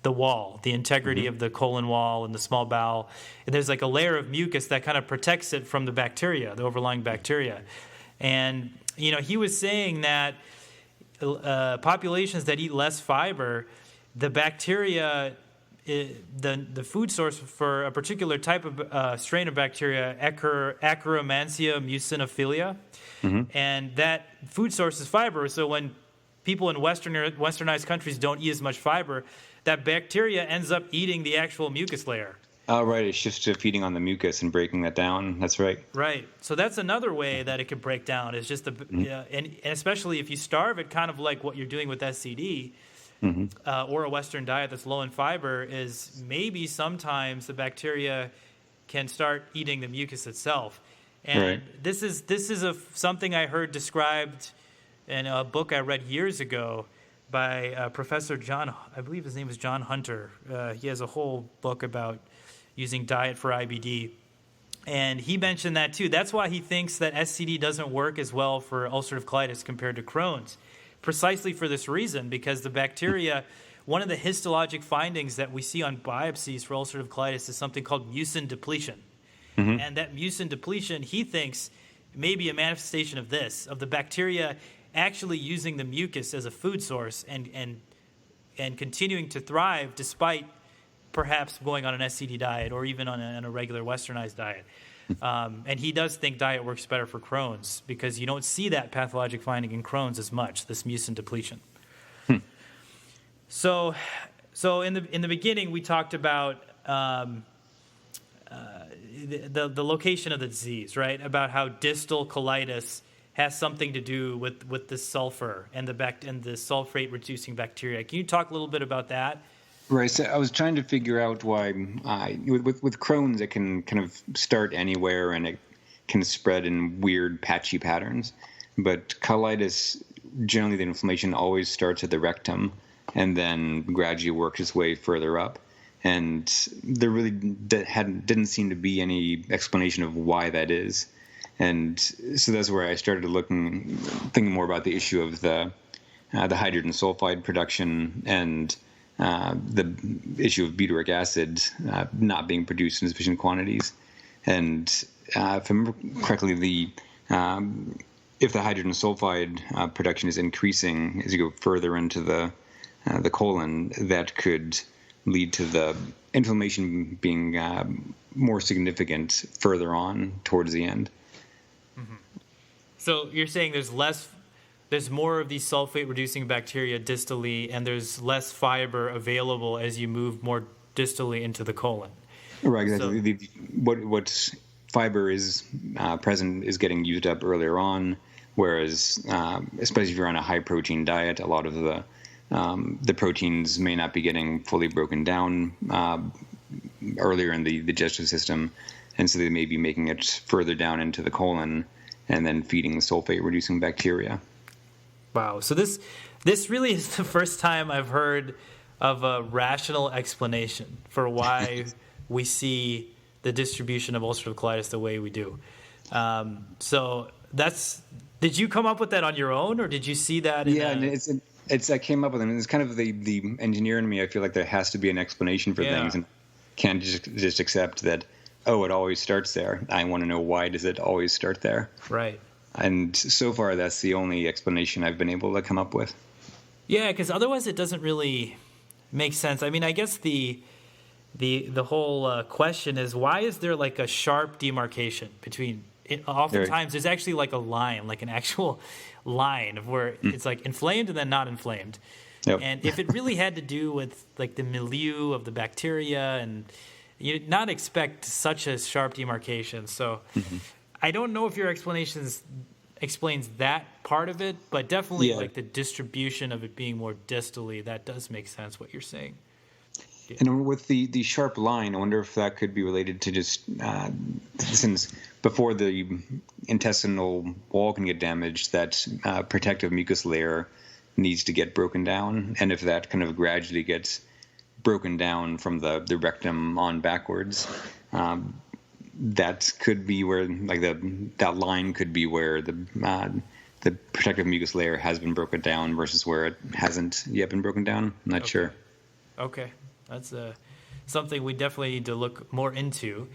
the wall, the integrity of the colon wall and the small bowel, and there's a layer of mucus that kind of protects it from the bacteria, the overlying bacteria. And he was saying that populations that eat less fiber, the bacteria, the food source for a particular type of strain of bacteria, Akkermansia muciniphila, and that food source is fiber. So when people in westernized countries don't eat as much fiber, that bacteria ends up eating the actual mucus layer. Oh, right. It shifts to feeding on the mucus and breaking that down. That's right. Right. So that's another way that it could break down. Is just and especially if you starve it, kind of like what you're doing with SCD, or a Western diet that's low in fiber, is maybe sometimes the bacteria can start eating the mucus itself. And this is something I heard described in a book I read years ago by Professor John, I believe his name is John Hunter. He has a whole book about using diet for IBD. And he mentioned that too. That's why he thinks that SCD doesn't work as well for ulcerative colitis compared to Crohn's. Precisely for this reason, because the bacteria, one of the histologic findings that we see on biopsies for ulcerative colitis is something called mucin depletion. And that mucin depletion, he thinks, may be a manifestation of this, of the bacteria actually using the mucus as a food source and continuing to thrive despite perhaps going on an SCD diet or even on a regular westernized diet. And he does think diet works better for Crohn's because you don't see that pathologic finding in Crohn's as much, this mucin depletion. So in the beginning, we talked about the location of the disease, right? About how distal colitis has something to do with the sulfur and the sulfate reducing bacteria. Can you talk a little bit about that? Right. So I was trying to figure out why with Crohn's it can kind of start anywhere and it can spread in weird patchy patterns. But colitis, generally the inflammation always starts at the rectum and then gradually works its way further up. And there really didn't seem to be any explanation of why that is. And so that's where I started thinking more about the issue of the hydrogen sulfide production and the issue of butyric acid not being produced in sufficient quantities. And if I remember correctly, if the hydrogen sulfide production is increasing as you go further into the colon, that could lead to the inflammation being more significant further on towards the end. So you're saying there's more of these sulfate-reducing bacteria distally, and there's less fiber available as you move more distally into the colon. Right, exactly. So, what fiber is present is getting used up earlier on, whereas, especially if you're on a high-protein diet, a lot of the proteins may not be getting fully broken down earlier in the digestive system, and so they may be making it further down into the colon and then feeding the sulfate-reducing bacteria. Wow. So this really is the first time I've heard of a rational explanation for why we see the distribution of ulcerative colitis the way we do. So did you come up with that on your own, or did you see that? I came up with it. And it's kind of the engineer in me. I feel like there has to be an explanation for things, and can't just accept that. Oh, it always starts there. I want to know why does it always start there? Right. And so far, that's the only explanation I've been able to come up with. Yeah, because otherwise it doesn't really make sense. I mean, I guess the whole question is, why is there like a sharp demarcation between oftentimes there's actually like a line, like an actual line of where it's like inflamed and then not inflamed. Yep. And if it really had to do with like the milieu of the bacteria, and you'd not expect such a sharp demarcation. So I don't know if your explanation explains that part of it, but definitely like the distribution of it being more distally, that does make sense what you're saying. Yeah. And with the sharp line, I wonder if that could be related to just since before the intestinal wall can get damaged, that protective mucus layer needs to get broken down, and if that kind of gradually gets broken down from the rectum on backwards, that could be where like that line could be where the protective mucus layer has been broken down versus where it hasn't yet been broken down. I'm not sure. Okay, that's something we definitely need to look more into.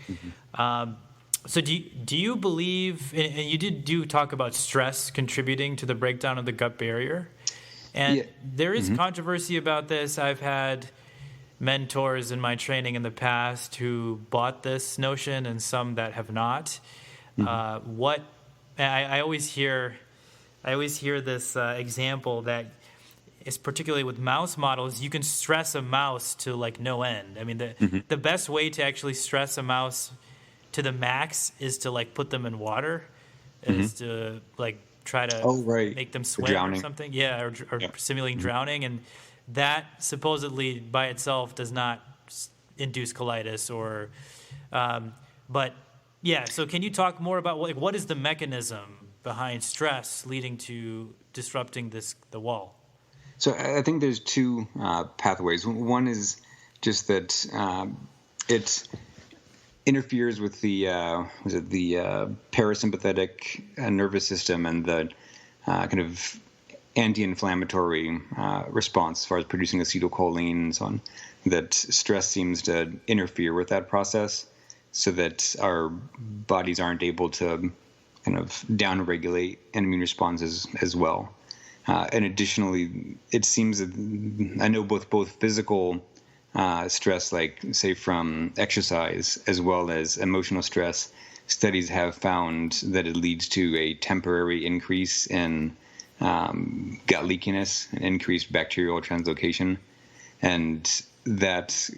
So do you believe, and you do talk about stress contributing to the breakdown of the gut barrier? And there is controversy about this. I've had mentors in my training in the past who bought this notion and some that have not. I always hear this example that is particularly with mouse models. You can stress a mouse to like no end. I mean, the best way to actually stress a mouse to the max is to like put them in water, is to like try to make them swim or something. Yeah, or simulating drowning, and that supposedly by itself does not induce colitis or, but yeah. So can you talk more about what is the mechanism behind stress leading to disrupting the wall? So I think there's two pathways. One is just that it interferes with the parasympathetic nervous system and the kind of anti-inflammatory response as far as producing acetylcholine and so on. That stress seems to interfere with that process, so that our bodies aren't able to kind of downregulate an immune responses as well. And additionally, it seems that I know both physical stress, like say from exercise, as well as emotional stress, studies have found that it leads to a temporary increase in gut leakiness and increased bacterial translocation. And that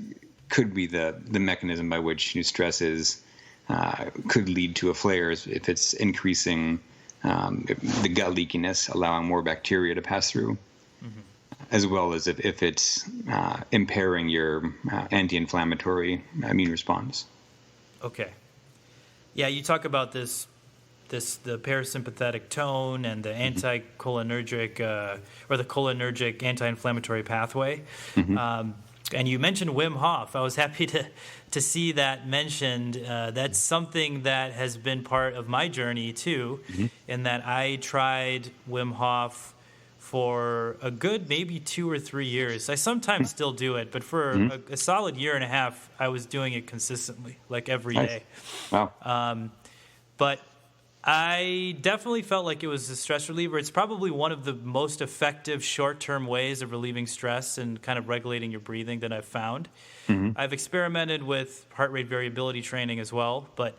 could be the mechanism by which stress could lead to a flare if it's increasing the gut leakiness, allowing more bacteria to pass through, as well as if it's impairing your anti-inflammatory immune response. Okay. Yeah, you talk about the parasympathetic tone and the anticholinergic or the cholinergic anti-inflammatory pathway. And you mentioned Wim Hof. I was happy to see that mentioned. That's something that has been part of my journey too, in that I tried Wim Hof for a good maybe 2 or 3 years. I sometimes still do it, but for a solid year and a half, I was doing it consistently, like every day. Wow. But I definitely felt like it was a stress reliever. It's probably one of the most effective short-term ways of relieving stress and kind of regulating your breathing that I've found. I've experimented with heart rate variability training as well, but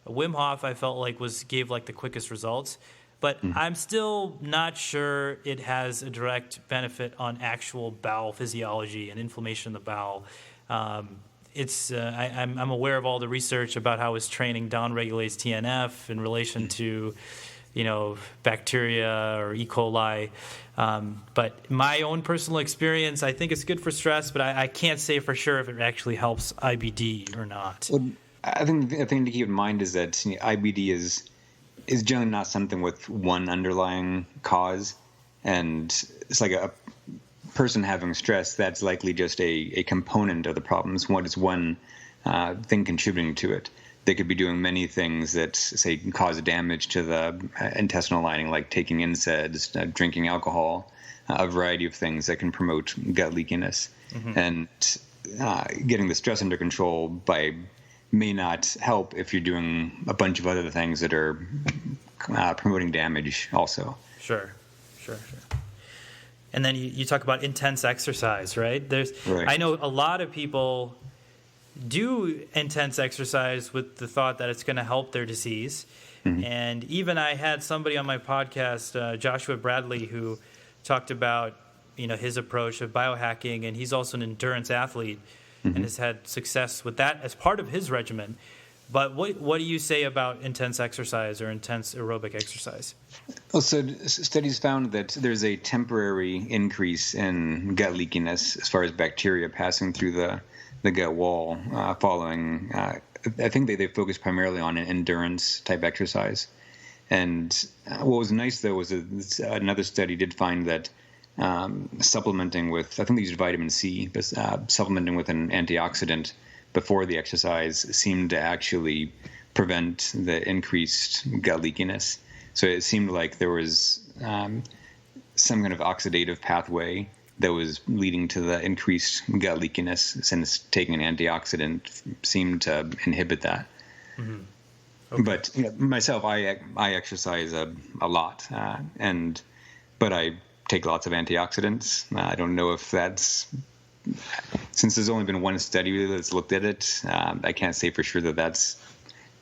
Wim Hof I felt like gave like the quickest results. But I'm still not sure it has a direct benefit on actual bowel physiology and inflammation in the bowel. I'm aware of all the research about how his training downregulates TNF in relation to, bacteria or E. coli. But my own personal experience, I think it's good for stress, but I can't say for sure if it actually helps IBD or not. Well, I think the thing to keep in mind is that IBD is generally not something with one underlying cause, and it's like a person having stress, that's likely just a component of the problems. It's one thing contributing to it. They could be doing many things that, say, cause damage to the intestinal lining, like taking NSAIDs, drinking alcohol, a variety of things that can promote gut leakiness. And getting the stress under control may not help if you're doing a bunch of other things that are promoting damage also. Sure. And then you talk about intense exercise, right? I know a lot of people do intense exercise with the thought that it's going to help their disease. And even I had somebody on my podcast, Joshua Bradley, who talked about his approach of biohacking, and he's also an endurance athlete and has had success with that as part of his regimen. But what do you say about intense exercise or intense aerobic exercise? Well, so studies found that there's a temporary increase in gut leakiness as far as bacteria passing through the gut wall following. I think they focused primarily on endurance type exercise. And what was nice though was that another study did find that supplementing with, I think they used vitamin C, but supplementing with an antioxidant before the exercise seemed to actually prevent the increased gut leakiness. So it seemed like there was some kind of oxidative pathway that was leading to the increased gut leakiness, since taking an antioxidant seemed to inhibit that. Okay. But myself, I exercise a lot, but I take lots of antioxidants. I don't know if that's, since there's only been one study that's looked at it, I can't say for sure that that's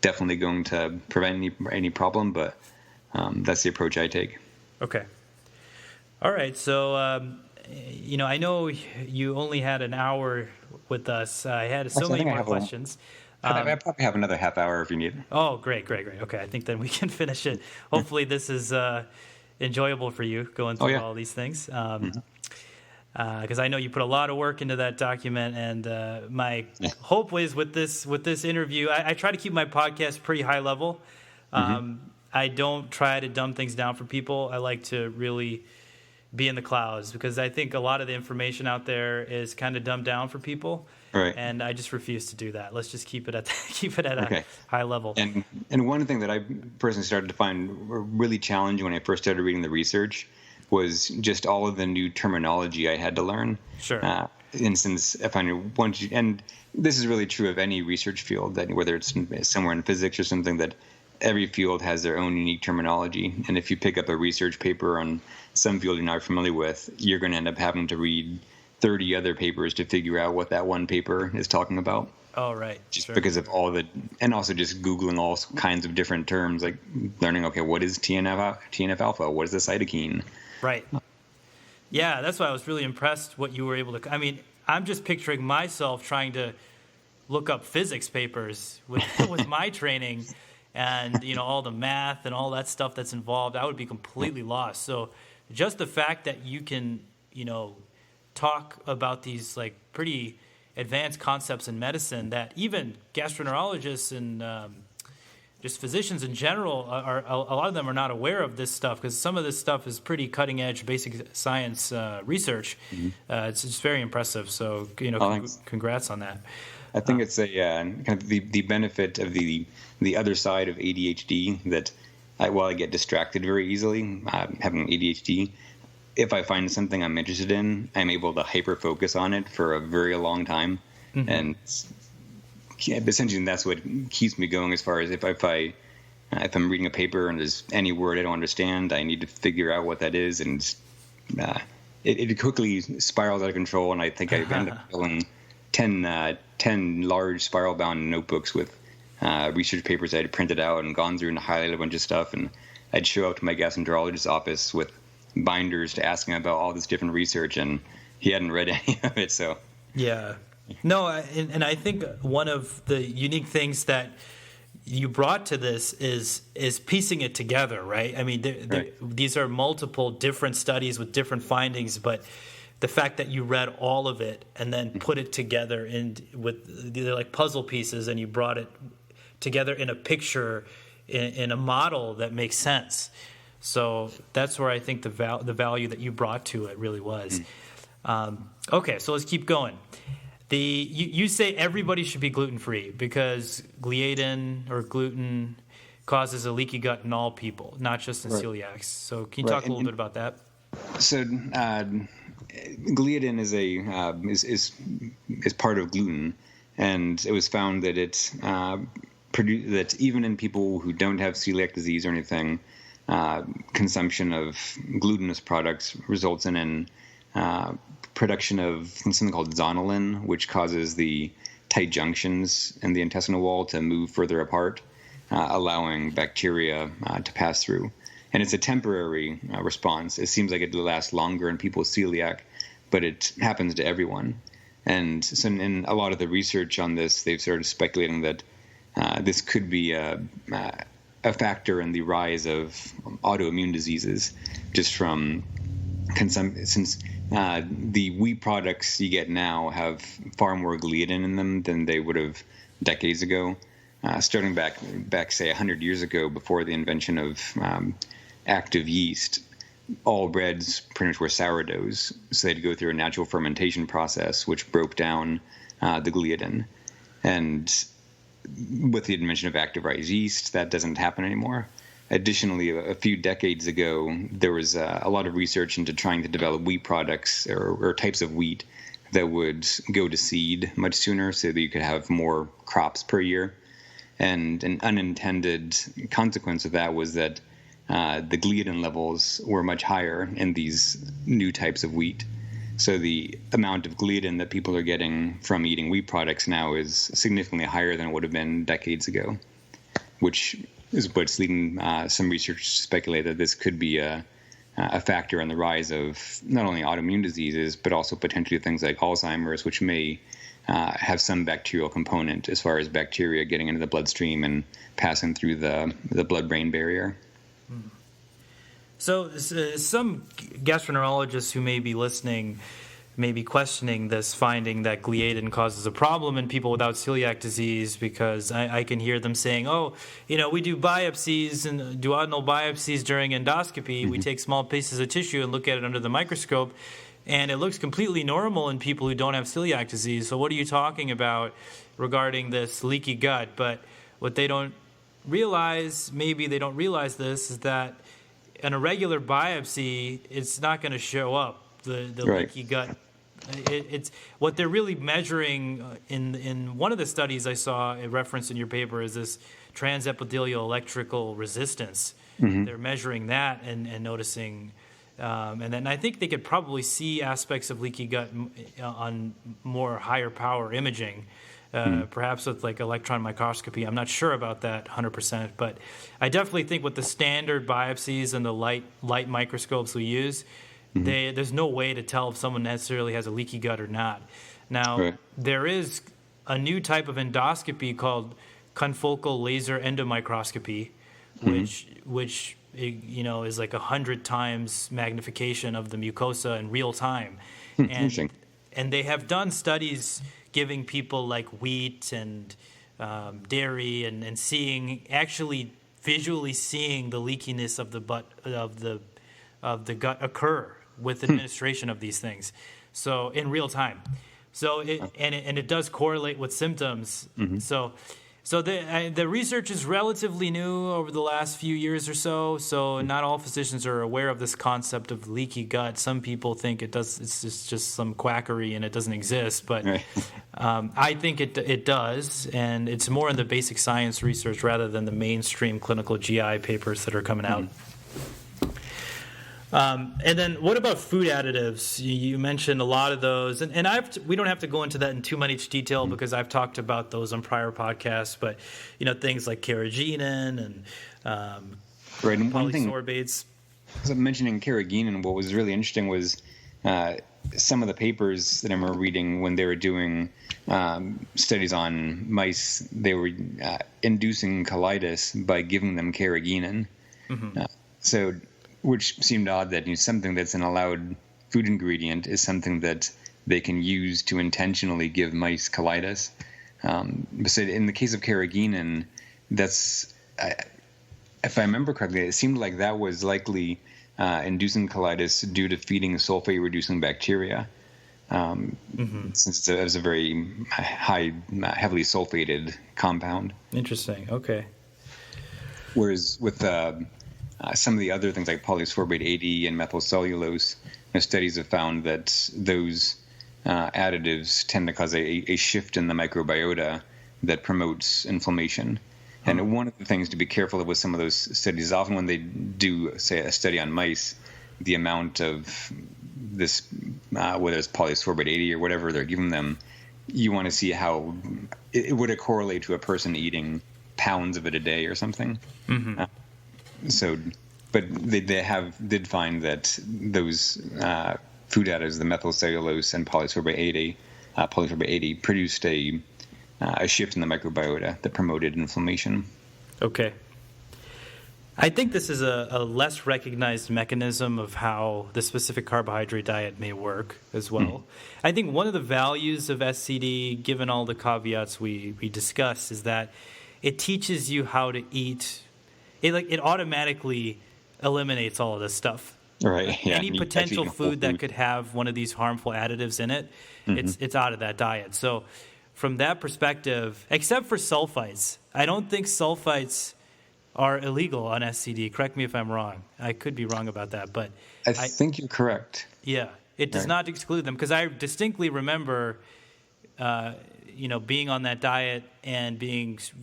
definitely going to prevent any problem, but that's the approach I take. Okay. All right. So, I know you only had an hour with us. I had so many more questions. I probably have another half hour if you need. Oh, great. Okay, I think then we can finish it. Hopefully this is enjoyable for you going through all these things. Because I know you put a lot of work into that document, and my hope was with this interview, I try to keep my podcast pretty high level. I don't try to dumb things down for people. I like to really be in the clouds, because I think a lot of the information out there is kind of dumbed down for people. Right. And I just refuse to do that. Let's just keep it at a high level. And one thing that I personally started to find really challenging when I first started reading the research was just all of the new terminology I had to learn. Sure. Instance, and this is really true of any research field, that whether it's somewhere in physics or something, that every field has their own unique terminology. And if you pick up a research paper on some field you're not familiar with, you're going to end up having to read 30 other papers to figure out what that one paper is talking about. Oh, right. Just because of all the, and also just Googling all kinds of different terms, like learning, okay, what is TNF alpha? What is a cytokine? Right. Yeah, that's why I was really impressed what you were able to, I mean, I'm just picturing myself trying to look up physics papers with my training and, all the math and all that stuff that's involved. I would be completely lost. So just the fact that you can, talk about these like pretty advanced concepts in medicine that even gastroenterologists and just physicians in general are a lot of them are not aware of this stuff, because some of this stuff is pretty cutting edge basic science research. It's just very impressive. So congrats on that. I think it's a kind of the benefit of the other side of ADHD, that while I get distracted very easily, having ADHD, if I find something I'm interested in, I'm able to hyper focus on it for a very long time. And essentially that's what keeps me going, as far as if I'm reading a paper and there's any word I don't understand, I need to figure out what that is. And it quickly spirals out of control. And I think I've ended up filling 10 large spiral bound notebooks with research papers I had printed out and gone through and highlighted a bunch of stuff. And I'd show up to my gastroenterologist's office with binders to ask him about all this different research, and he hadn't read any of it. So no, and I think one of the unique things that you brought to this is piecing it together, right? I mean, these are multiple different studies with different findings, but the fact that you read all of it and then put it together they're like puzzle pieces, and you brought it together in a picture, in a model that makes sense. So that's where I think the value that you brought to it really was. Okay, so let's keep going. You say everybody should be gluten-free because gliadin or gluten causes a leaky gut in all people, not just in celiacs. So can you talk a little bit about that? So gliadin is part of gluten, and it was found that that even in people who don't have celiac disease or anything, consumption of glutinous products results in production of something called zonulin, which causes the tight junctions in the intestinal wall to move further apart, allowing bacteria to pass through. And it's a temporary response. It seems like it lasts longer in people with celiac, but it happens to everyone. And so in a lot of the research on this, they've started speculating that this could be a factor in the rise of autoimmune diseases, just from since the wheat products you get now have far more gliadin in them than they would have decades ago. Starting back say 100 years ago, before the invention of active yeast, all breads pretty much were sourdoughs, so they'd go through a natural fermentation process which broke down the gliadin. And with the invention of active-rise yeast, that doesn't happen anymore. Additionally, a few decades ago, there was a lot of research into trying to develop wheat products or types of wheat that would go to seed much sooner, so that you could have more crops per year. And an unintended consequence of that was that the gliadin levels were much higher in these new types of wheat. So the amount of gliadin that people are getting from eating wheat products now is significantly higher than it would have been decades ago, which is what's leading some research to speculate that this could be a factor in the rise of not only autoimmune diseases, but also potentially things like Alzheimer's, which may have some bacterial component as far as bacteria getting into the bloodstream and passing through the blood-brain barrier. So some gastroenterologists who may be listening may be questioning this finding that gliadin causes a problem in people without celiac disease, because I can hear them saying, we do biopsies and duodenal biopsies during endoscopy. We take small pieces of tissue and look at it under the microscope, and it looks completely normal in people who don't have celiac disease. So what are you talking about regarding this leaky gut? But what they don't realize, maybe they don't realize this, is that in a regular biopsy, it's not going to show up, the right. leaky gut. It's what they're really measuring in one of the studies I saw a reference in your paper is this transepithelial electrical resistance. Mm-hmm. They're measuring that and noticing, and then I think they could probably see aspects of leaky gut on more higher power imaging. Perhaps with like electron microscopy. I'm not sure about that 100%, but I definitely think with the standard biopsies and the light microscopes we use, there's no way to tell if someone necessarily has a leaky gut or not. Now, There is a new type of endoscopy called confocal laser endomicroscopy, which is like 100 times magnification of the mucosa in real time. And they have done studies giving people like wheat and dairy and seeing, actually visually seeing the leakiness of the the gut occur with administration of these things, so in real time. So it does correlate with symptoms. So the research is relatively new over the last few years or so. So not all physicians are aware of this concept of leaky gut. Some people think it's just some quackery and it doesn't exist. But I think it does, and it's more in the basic science research rather than the mainstream clinical GI papers that are coming out. And then what about food additives? You mentioned a lot of those, and we don't have to go into that in too much detail because I've talked about those on prior podcasts, but things like carrageenan and polysorbates. So mentioning carrageenan, what was really interesting was some of the papers that I remember reading when they were doing studies on mice. They were inducing colitis by giving them carrageenan. Which seemed odd that something that's an allowed food ingredient is something that they can use to intentionally give mice colitis. So in the case of carrageenan, that's, if I remember correctly, it seemed like that was likely inducing colitis due to feeding sulfate-reducing bacteria, since it was a very high, heavily sulfated compound. Interesting. Okay. Whereas with some of the other things like polysorbate 80 and methylcellulose, studies have found that those additives tend to cause a shift in the microbiota that promotes inflammation. And one of the things to be careful of with some of those studies is often when they do, say, a study on mice, the amount of this, whether it's polysorbate 80 or whatever they're giving them, you want to see how would it correlate to a person eating pounds of it a day or something. But they did find that those food additives, the methylcellulose and polysorbate 80, produced a shift in the microbiota that promoted inflammation. Okay. I think this is a less recognized mechanism of how the specific carbohydrate diet may work as well. I think one of the values of SCD, given all the caveats we discussed, is that it teaches you how to eat. It automatically eliminates all of this stuff. Right. Yeah. Any potential food that could have one of these harmful additives in it, it's out of that diet. So from that perspective, except for sulfites, I don't think sulfites are illegal on SCD. Correct me if I'm wrong. I could be wrong about that, but I think you're correct. Yeah, it does not exclude them, because I distinctly remember being on that diet and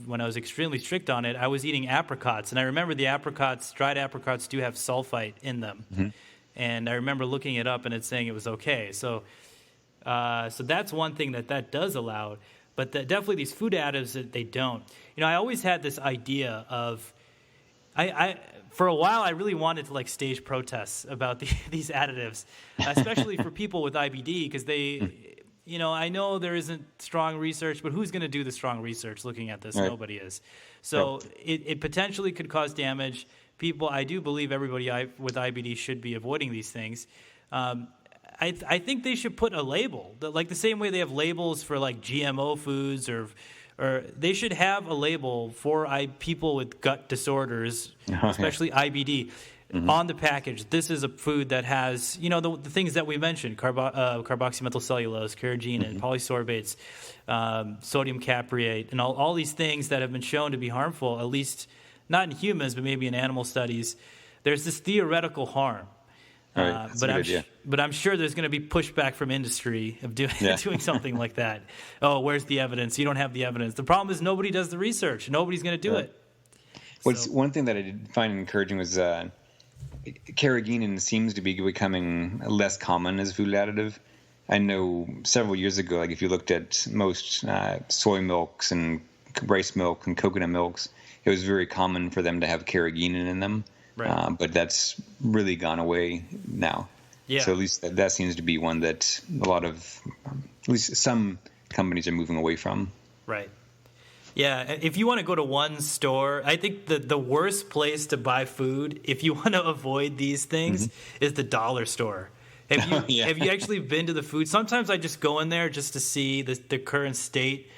when I was extremely strict on it, I was eating apricots. And I remember dried apricots do have sulfite in them. Mm-hmm. And I remember looking it up and it saying it was okay. So that's one thing that does allow. But definitely these food additives that they don't. I always had this idea of, for a while, I really wanted to stage protests about these additives, especially for people with IBD, because they, I know there isn't strong research, but who's going to do the strong research looking at this? Right. Nobody is. So it potentially could cause damage. I do believe everybody with IBD should be avoiding these things. I think they should put a label, the same way they have labels for GMO foods, or they should have a label for people with gut disorders, especially IBD, on the package. This is a food that has, the things that we mentioned, carboxymethylcellulose, carrageenan, and polysorbates, sodium capreate, and all these things that have been shown to be harmful, at least not in humans, but maybe in animal studies. There's this theoretical harm. Right. But I'm sure there's going to be pushback from industry of doing something like that. Oh, where's the evidence? You don't have the evidence. The problem is nobody does the research. Nobody's going to do it. One thing that I did find encouraging was carrageenan seems to be becoming less common as food additive. I know several years ago, if you looked at most soy milks and rice milk and coconut milks, it was very common for them to have carrageenan in them. Right. But that's really gone away now. Yeah. So at least that seems to be one that at least some companies are moving away from. Right. Yeah. If you want to go to one store, I think the worst place to buy food, if you want to avoid these things, is the dollar store. Have you actually been to the food? Sometimes I just go in there just to see the current state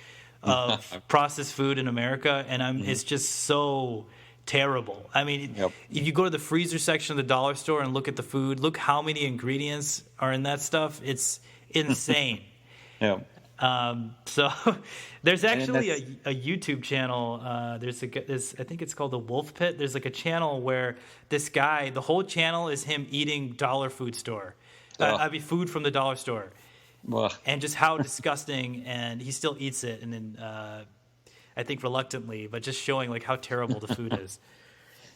of processed food in America, and it's just so terrible. I mean, if you go to the freezer section of the dollar store and look at the food, look how many ingredients are in that stuff. It's insane. So there's actually a YouTube channel. I think it's called the Wolf Pit. There's a channel where this guy, the whole channel is him eating dollar food store. Food from the dollar store. And just how disgusting, and he still eats it, and then I think reluctantly, but just showing how terrible the food is.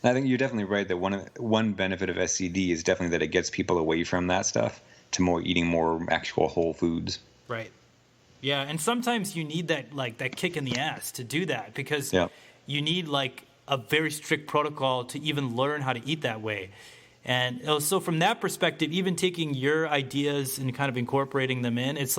I think you're definitely right that one benefit of SCD is definitely that it gets people away from that stuff to eating more actual whole foods. Right. Yeah, and sometimes you need that kick in the ass to do that, because you need a very strict protocol to even learn how to eat that way. And so from that perspective, even taking your ideas and kind of incorporating them in, it's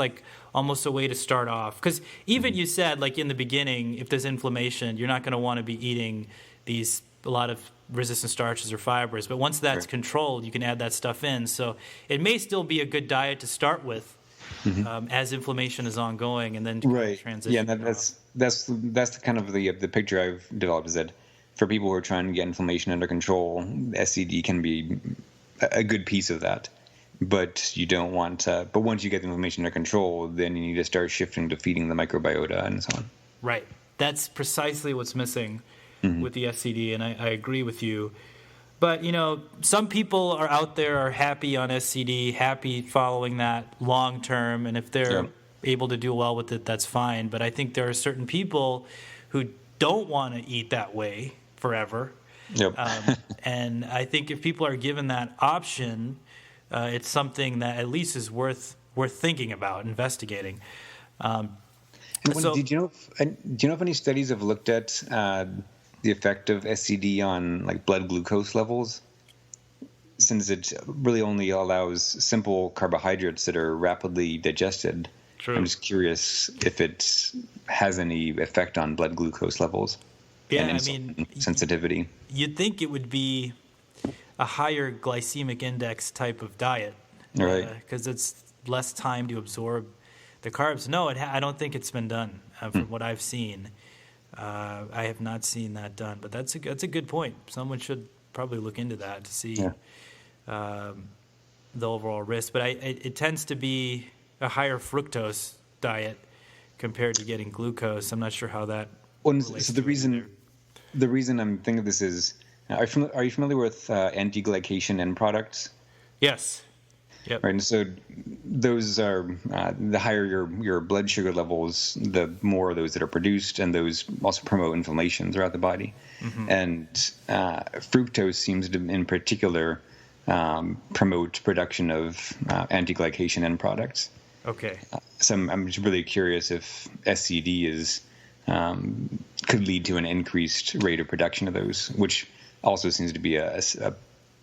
almost a way to start off. Because even you said, in the beginning, if there's inflammation, you're not going to want to be eating a lot of resistant starches or fibers. But once that's controlled, you can add that stuff in. So it may still be a good diet to start with as inflammation is ongoing, and then transition. Yeah, that's the kind of the picture I've developed, is that for people who are trying to get inflammation under control, SCD can be a good piece of that. But you don't want to. But once you get the inflammation under control, then you need to start shifting to feeding the microbiota and so on. Right. That's precisely what's missing with the SCD, and I agree with you. But, some people are out there are happy on SCD, happy following that long term, and if they're able to do well with it, that's fine. But I think there are certain people who don't want to eat that way forever. And I think if people are given that option, it's something that at least is worth thinking about, investigating. Do you know if any studies have looked at the effect of SCD on blood glucose levels? Since it really only allows simple carbohydrates that are rapidly digested. True. I'm just curious if it has any effect on blood glucose levels. Yeah, and sensitivity. You'd think it would be a higher glycemic index type of diet, right? Because it's less time to absorb the carbs. No, I don't think it's been done from what I've seen. I have not seen that done, but that's a good point. Someone should probably look into that to see the overall risk. But it tends to be a higher fructose diet compared to getting glucose. I'm not sure how that. So the reason I'm thinking of this is, are you familiar with anti-glycation end products? Yes. Yep. Right, and so those are the higher your blood sugar levels, the more of those that are produced, and those also promote inflammation throughout the body. Mm-hmm. And fructose seems to, in particular, promote production of anti-glycation end products. Okay. So I'm just really curious if SCD could lead to an increased rate of production of those, which also seems to be a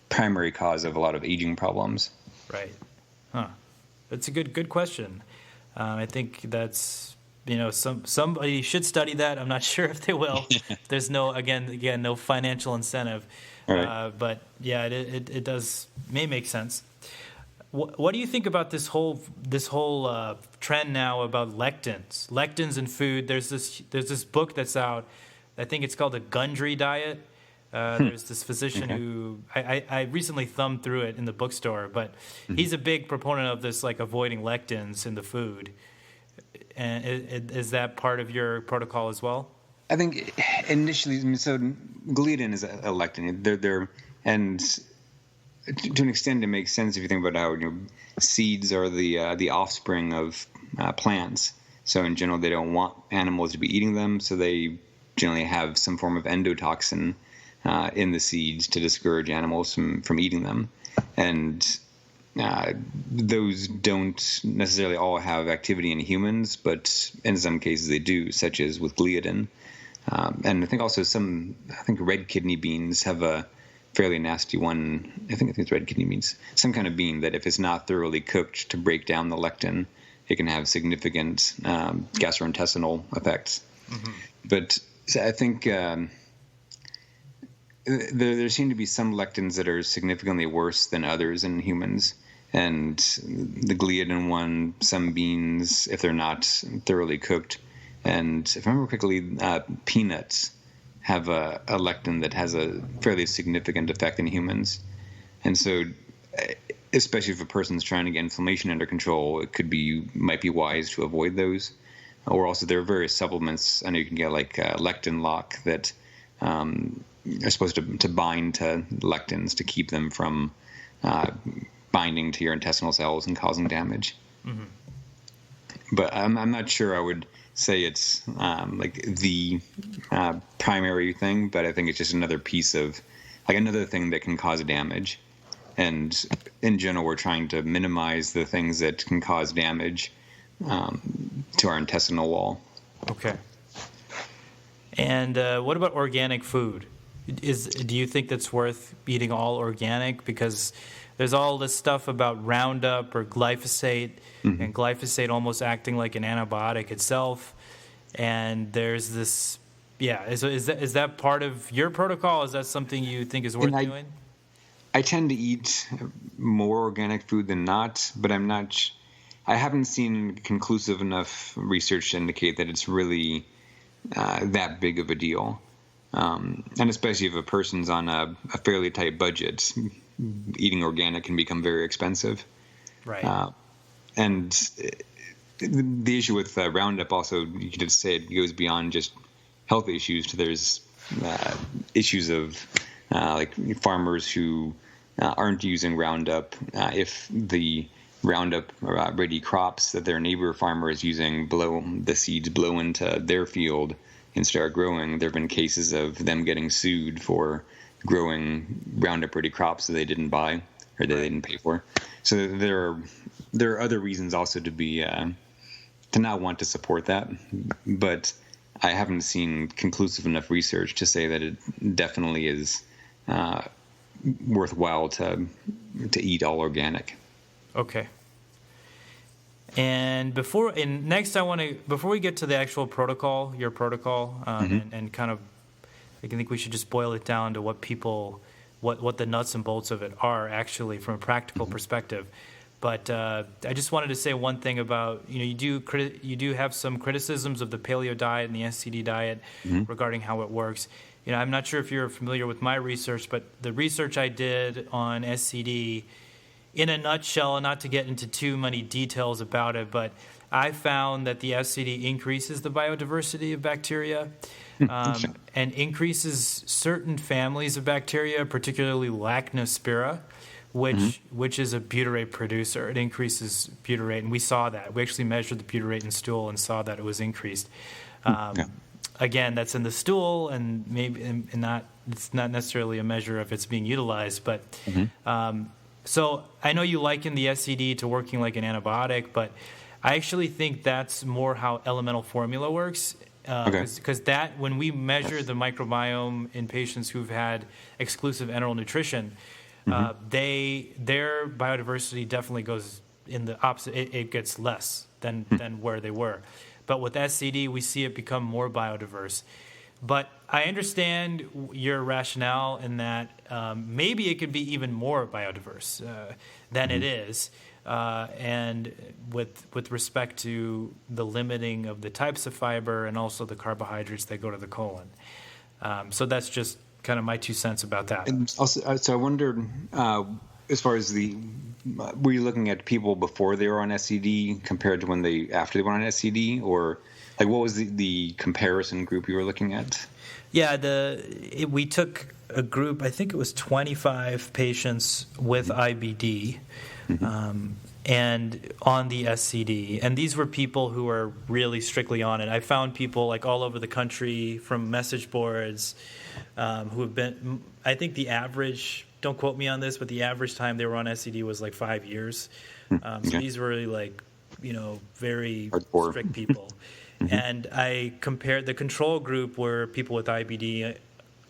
primary cause of a lot of aging problems. Right. Huh. That's a good question. I think that's, somebody should study that. I'm not sure if they will. There's no financial incentive. Right. But yeah, it does may make sense. What do you think about this whole trend now about lectins in food? There's this book that's out. I think it's called the Gundry Diet. There's this physician who I recently thumbed through it in the bookstore, but he's a big proponent of this, like avoiding lectins in the food. And is that part of your protocol as well? I think initially, so gliadin is a lectin. They're and to an extent, it makes sense if you think about how seeds are the offspring of plants. So in general, they don't want animals to be eating them, so they generally have some form of endotoxin in the seeds to discourage animals from eating them. And those don't necessarily all have activity in humans, but in some cases they do, such as with gliadin. And I think also red kidney beans have a fairly nasty one. I think it's red kidney beans, some kind of bean that if it's not thoroughly cooked to break down the lectin, it can have significant gastrointestinal effects. Mm-hmm. But I think there seem to be some lectins that are significantly worse than others in humans. And the gliadin one, some beans, if they're not thoroughly cooked. And if I remember correctly, peanuts have a lectin that has a fairly significant effect in humans. And so, especially if a person's trying to get inflammation under control, it might be wise to avoid those. Or also there are various supplements. I know you can get like lectin lock that are supposed to bind to lectins to keep them from binding to your intestinal cells and causing damage. Mm-hmm. But I'm not sure I would say it's like the primary thing, but I think it's just another piece of, like another thing that can cause damage. And in general, we're trying to minimize the things that can cause damage to our intestinal wall. Okay. And what about organic food? Do you think that's worth eating all organic? Because there's all this stuff about Roundup or glyphosate, mm-hmm. and glyphosate almost acting like an antibiotic itself. And there's this, is that part of your protocol? Is that something you think is worth doing? I tend to eat more organic food than not, but I haven't seen conclusive enough research to indicate that it's really that big of a deal. And especially if a person's on a fairly tight budget, eating organic can become very expensive. Right. And the issue with Roundup also, you could say it goes beyond just health issues. There's issues of like farmers who aren't using Roundup. If the Roundup ready crops that their neighbor farmer is using the seeds blow into their field and start growing, there have been cases of them getting sued for growing Roundup ready crops that they didn't buy or that they didn't pay for. So there are other reasons also to not want to support that, but I haven't seen conclusive enough research to say that it definitely is worthwhile to eat all organic. Okay. And before we get to the actual protocol, your protocol, mm-hmm. and kind of, I think we should just boil it down to what the nuts and bolts of it are actually from a practical mm-hmm. perspective. But I just wanted to say one thing about, you do have some criticisms of the paleo diet and the SCD diet mm-hmm. regarding how it works. I'm not sure if you're familiar with my research, but the research I did on SCD, in a nutshell, and not to get into too many details about it, but I found that the SCD increases the biodiversity of bacteria and increases certain families of bacteria, particularly Lachnospira, which is a butyrate producer. It increases butyrate, and we saw that. We actually measured the butyrate in stool and saw that it was increased. Again, that's in the stool, and maybe and not it's not necessarily a measure if it's being utilized. But so I know you liken the SCD to working like an antibiotic, but I actually think that's more how elemental formula works. Because that when we measure the microbiome in patients who've had exclusive enteral nutrition, their biodiversity definitely goes in the opposite. It gets less than where they were. But with SCD, we see it become more biodiverse. But I understand your rationale in that maybe it could be even more biodiverse than it is. And with respect to the limiting of the types of fiber and also the carbohydrates that go to the colon. So that's just kind of my 2 cents about that. And also, so I wondered, as far as were you looking at people before they were on SCD compared to after they went on SCD, or like what was the comparison group you were looking at? Yeah, we took a group, I think it was 25 patients with IBD. And on the SCD. And these were people who are really strictly on it. I found people like all over the country from message boards who have been, I think the average, don't quote me on this, but the average time they were on SCD was like 5 years. So these were really like, very strict people. And I compared the control group were people with IBD,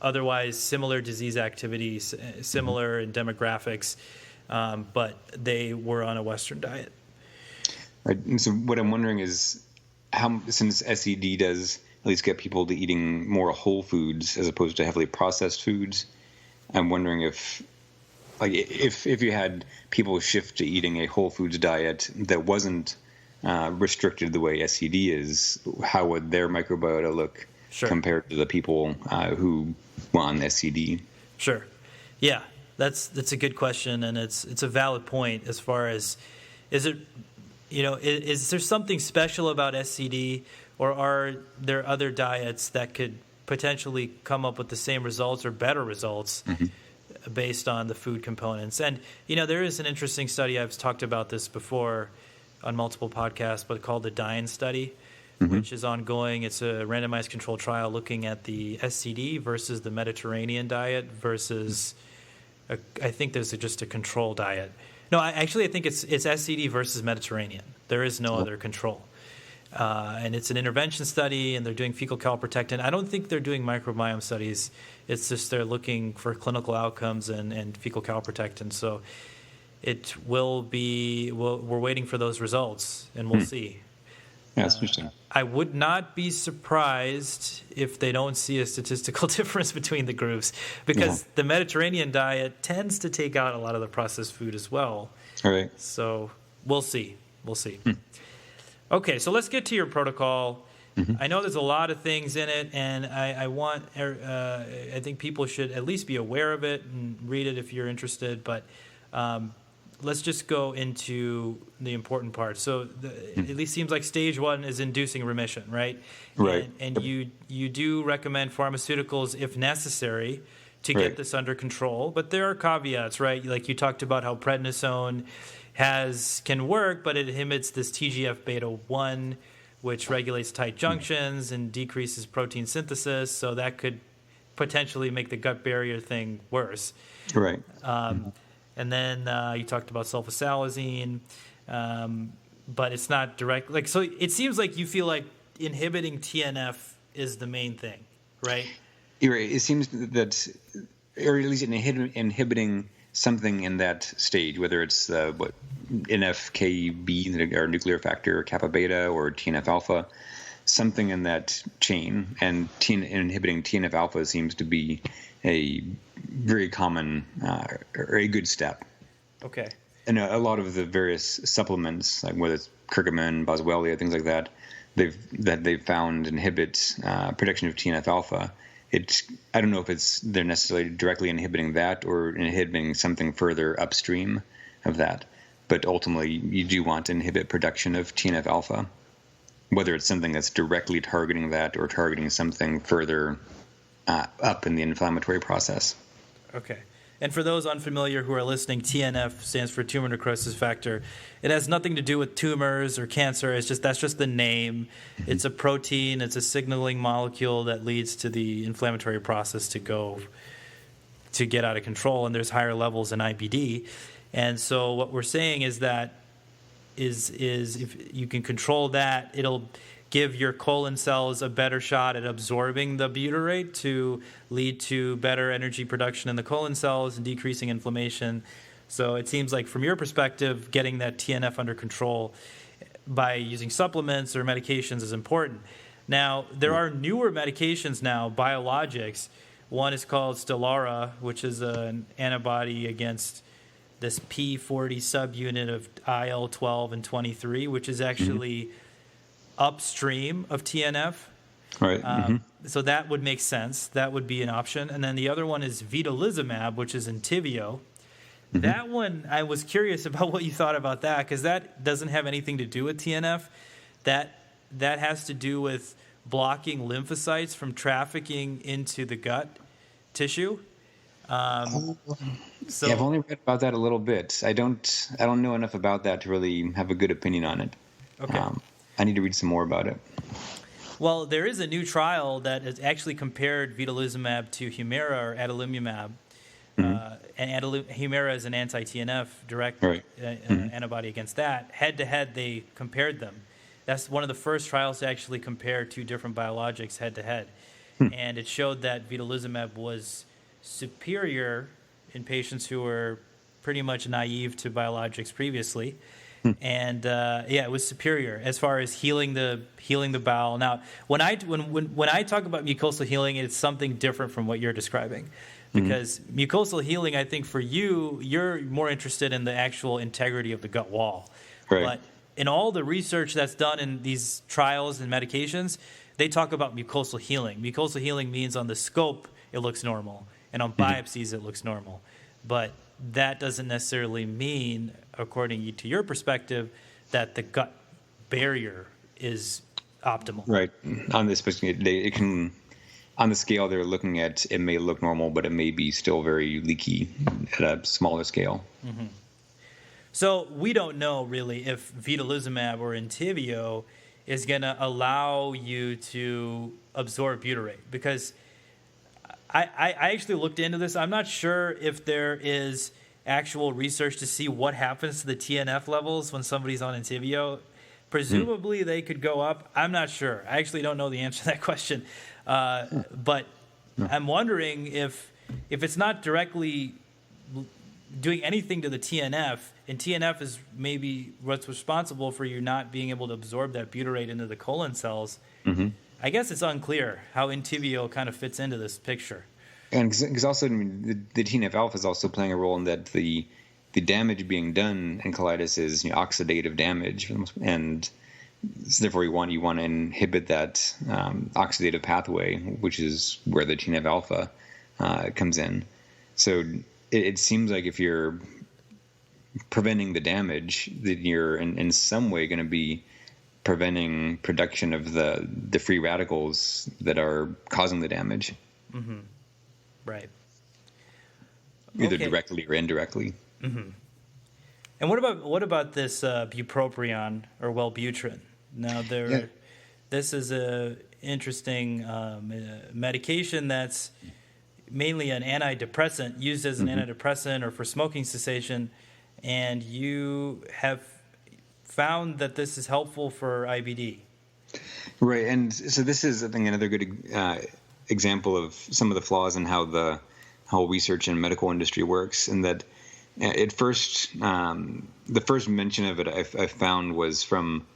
otherwise similar disease activities, similar in demographics. But they were on a Western diet. Right. So what I'm wondering is since SCD does at least get people to eating more whole foods as opposed to heavily processed foods, I'm wondering if you had people shift to eating a whole foods diet that wasn't restricted the way SCD is, how would their microbiota look compared to the people who were on SCD? Sure. Yeah. That's a good question, and it's a valid point as far as is there something special about SCD, or are there other diets that could potentially come up with the same results or better results based on the food components? And there is an interesting study, I've talked about this before on multiple podcasts, but called the DINE study, which is ongoing. It's a randomized controlled trial looking at the SCD versus the Mediterranean diet versus I think there's just a control diet. No, I think it's SCD versus Mediterranean. There is no other control. And it's an intervention study, and they're doing fecal calprotectin. I don't think they're doing microbiome studies. It's just they're looking for clinical outcomes and fecal calprotectin. So it will be, we're waiting for those results, and we'll see. Yeah, that's interesting. I would not be surprised if they don't see a statistical difference between the groups, because the Mediterranean diet tends to take out a lot of the processed food as well. All right. So we'll see. Okay, so let's get to your protocol. I know there's a lot of things in it, and I think people should at least be aware of it and read it if you're interested. But let's just go into the important part. So it at least seems like stage 1 is inducing remission, right? Right. And you do recommend pharmaceuticals if necessary to get this under control. But there are caveats, right? Like you talked about how prednisone can work, but it inhibits this TGF-beta-1, which regulates tight junctions and decreases protein synthesis. So that could potentially make the gut barrier thing worse. Right. And then you talked about sulfasalazine, but it's not direct. So it seems like you feel like inhibiting TNF is the main thing, right? You're right. It seems that, or at least inhibiting something in that stage, whether it's NF-κB or nuclear factor kappa beta or TNF alpha, something in that chain, and inhibiting TNF alpha seems to be a very common or a good step. Okay. And a lot of the various supplements, like whether it's curcumin, boswellia, things like that, they've found inhibit production of TNF alpha. I don't know if they're necessarily directly inhibiting that or inhibiting something further upstream of that, but ultimately you do want to inhibit production of TNF alpha, whether it's something that's directly targeting that or targeting something further up in the inflammatory process. Okay. And for those unfamiliar who are listening, TNF stands for tumor necrosis factor. It has nothing to do with tumors or cancer. That's just the name. It's a protein. It's a signaling molecule that leads to the inflammatory process to get out of control. And there's higher levels in IBD. And so what we're saying is that is if you can control that, it'll give your colon cells a better shot at absorbing the butyrate to lead to better energy production in the colon cells and decreasing inflammation. So it seems like from your perspective, getting that TNF under control by using supplements or medications is important. Now, there are newer medications now, biologics. One is called Stelara, which is an antibody against this P40 subunit of IL-12 and 23, which is actually upstream of TNF. Right. So that would make sense. That would be an option. And then the other one is Vedolizumab, which is Entyvio. That one, I was curious about what you thought about that, because that doesn't have anything to do with TNF. That has to do with blocking lymphocytes from trafficking into the gut tissue. So yeah, I've only read about that a little bit. I don't know enough about that to really have a good opinion on it. Okay. I need to read some more about it. Well, there is a new trial that has actually compared vedolizumab to Humira or adalimumab. And Humira is an anti-TNF direct antibody against that. Head-to-head, they compared them. That's one of the first trials to actually compare two different biologics head-to-head. And it showed that vedolizumab was superior in patients who were pretty much naive to biologics previously. And it was superior as far as healing the bowel. Now, when I talk about mucosal healing, it's something different from what you're describing, because mucosal healing, I think for you're more interested in the actual integrity of the gut wall. Right. But in all the research that's done in these trials and medications, they talk about mucosal healing. Mucosal healing means on the scope it looks normal, and on biopsies it looks normal, but that doesn't necessarily mean, according to your perspective, that the gut barrier is optimal. Right. On this, it can, on the scale they're looking at, it may look normal, but it may be still very leaky at a smaller scale. So we don't know really if vedolizumab or Entyvio is going to allow you to absorb butyrate, because I actually looked into this. I'm not sure if there is actual research to see what happens to the TNF levels when somebody's on Entyvio. Presumably they could go up. I'm not sure. I actually don't know the answer to that question. But I'm wondering if it's not directly doing anything to the TNF, and TNF is maybe what's responsible for you not being able to absorb that butyrate into the colon cells. I guess it's unclear how Entyvio kind of fits into this picture. And because also, I mean, the TNF alpha is also playing a role in that the damage being done in colitis is oxidative damage, and so therefore you want to inhibit that oxidative pathway, which is where the TNF alpha comes in. So it seems like if you're preventing the damage, that you're in some way going to be preventing production of the free radicals that are causing the damage. Right. Either directly or indirectly. And what about this bupropion or Wellbutrin? Now this is a interesting medication that's mainly an antidepressant, used as an antidepressant or for smoking cessation, and you have found that this is helpful for IBD. Right, and so this is, I think, another good example of some of the flaws in how the whole research and medical industry works, and that at first, the first mention of it I found was from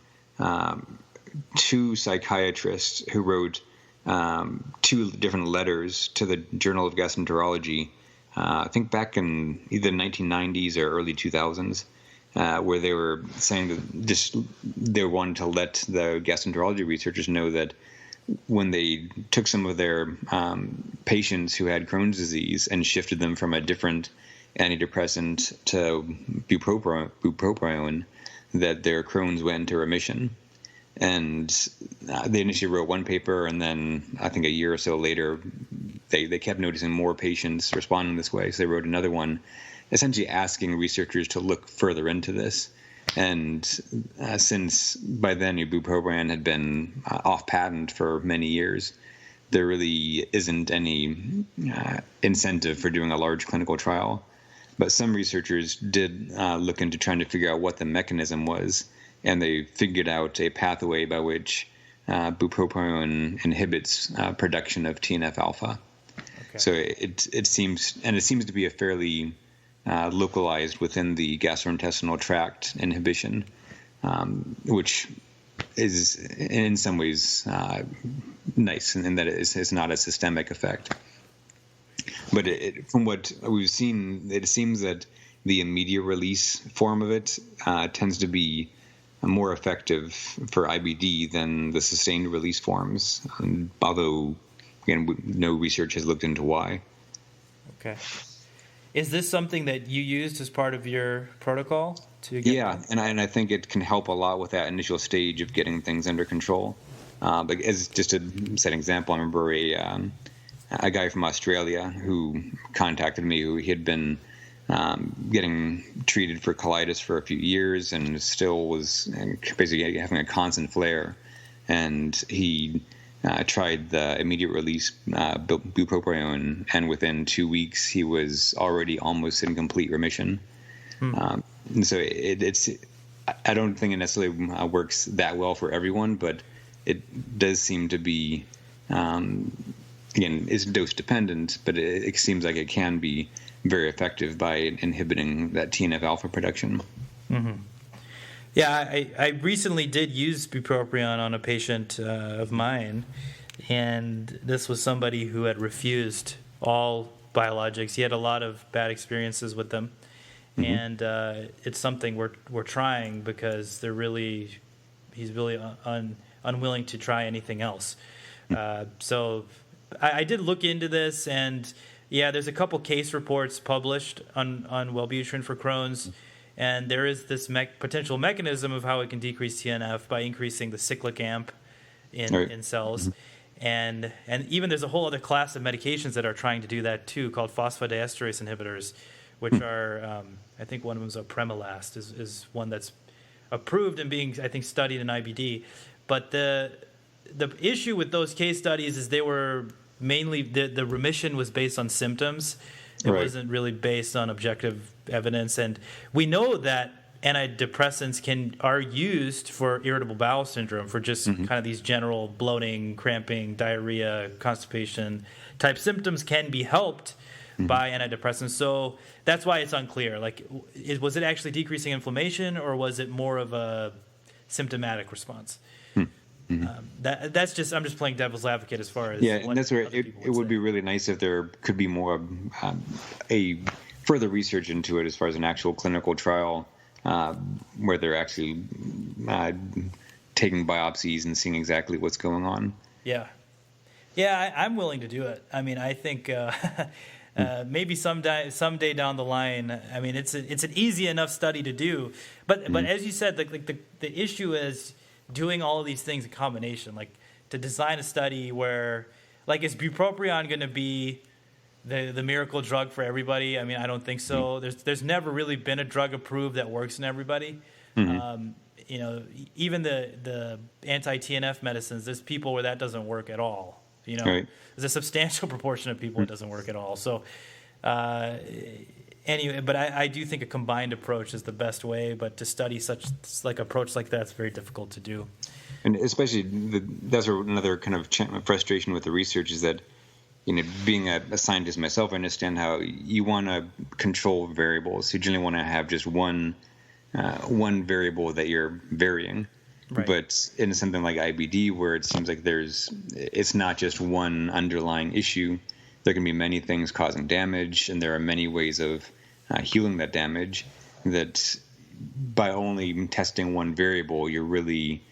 two psychiatrists who wrote two different letters to the Journal of Gastroenterology, I think back in either the 1990s or early 2000s, where they were saying that they wanted to let the gastroenterology researchers know that when they took some of their patients who had Crohn's disease and shifted them from a different antidepressant to bupropion, that their Crohn's went into remission. And they initially wrote one paper, and then I think a year or so later they kept noticing more patients responding this way. So they wrote another one, essentially asking researchers to look further into this. And since by then ibupropion had been off patent for many years, there really isn't any incentive for doing a large clinical trial. But some researchers did look into trying to figure out what the mechanism was, and they figured out a pathway by which bupropion inhibits production of TNF alpha. Okay. So it seems to be a fairly localized within the gastrointestinal tract inhibition, which is in some ways nice in that it's not a systemic effect. But from what we've seen, it seems that the immediate release form of it tends to be more effective for IBD than the sustained release forms, although, again, no research has looked into why. Okay. Is this something that you used as part of your protocol to get? And I think it can help a lot with that initial stage of getting things under control. But as just a set example, I remember a guy from Australia who contacted me, who he had been getting treated for colitis for a few years and still was basically having a constant flare. And he tried the immediate release bupropion, and within 2 weeks he was already almost in complete remission. So it's I don't think it necessarily works that well for everyone, but it does seem to be again, it's dose dependent, but it seems like it can be very effective by inhibiting that TNF alpha production. Mm-hmm. Yeah, I recently did use bupropion on a patient of mine, and this was somebody who had refused all biologics. He had a lot of bad experiences with them, and it's something we're trying because he's really unwilling to try anything else. So I did look into this, and yeah, there's a couple case reports published on Wellbutrin for Crohn's. And there is this potential mechanism of how it can decrease TNF by increasing the cyclic AMP in cells. And even there's a whole other class of medications that are trying to do that too, called phosphodiesterase inhibitors, which are, I think one of them is Apremilast, is one that's approved and being, I think, studied in IBD. But the issue with those case studies is they were mainly, the remission was based on symptoms. It wasn't really based on objective evidence, and we know that antidepressants are used for irritable bowel syndrome, for just kind of these general bloating, cramping, diarrhea, constipation type symptoms can be helped by antidepressants. So that's why it's unclear. Like, was it actually decreasing inflammation, or was it more of a symptomatic response? That's just, I'm just playing devil's advocate as far as and that's where it would be really nice if there could be more a further research into it as far as an actual clinical trial where they're actually taking biopsies and seeing exactly what's going on. I'm willing to do it. I mean, I think maybe someday down the line. I mean, it's an easy enough study to do, but as you said, the issue is doing all of these things in combination, like to design a study where, like, is bupropion going to be the miracle drug for everybody? I mean, I don't think so. There's never really been a drug approved that works in everybody. Even the anti-TNF medicines, there's people where that doesn't work at all. There's a substantial proportion of people it doesn't work at all. So anyway, but I do think a combined approach is the best way. But to study such approach like that is very difficult to do. And especially that's another kind of frustration with the research is that, being a scientist myself, I understand how you want to control variables. You generally want to have just one variable that you're varying. Right. But in something like IBD, where it seems like it's not just one underlying issue. There can be many things causing damage, and there are many ways of healing that damage. That by only testing one variable, you're really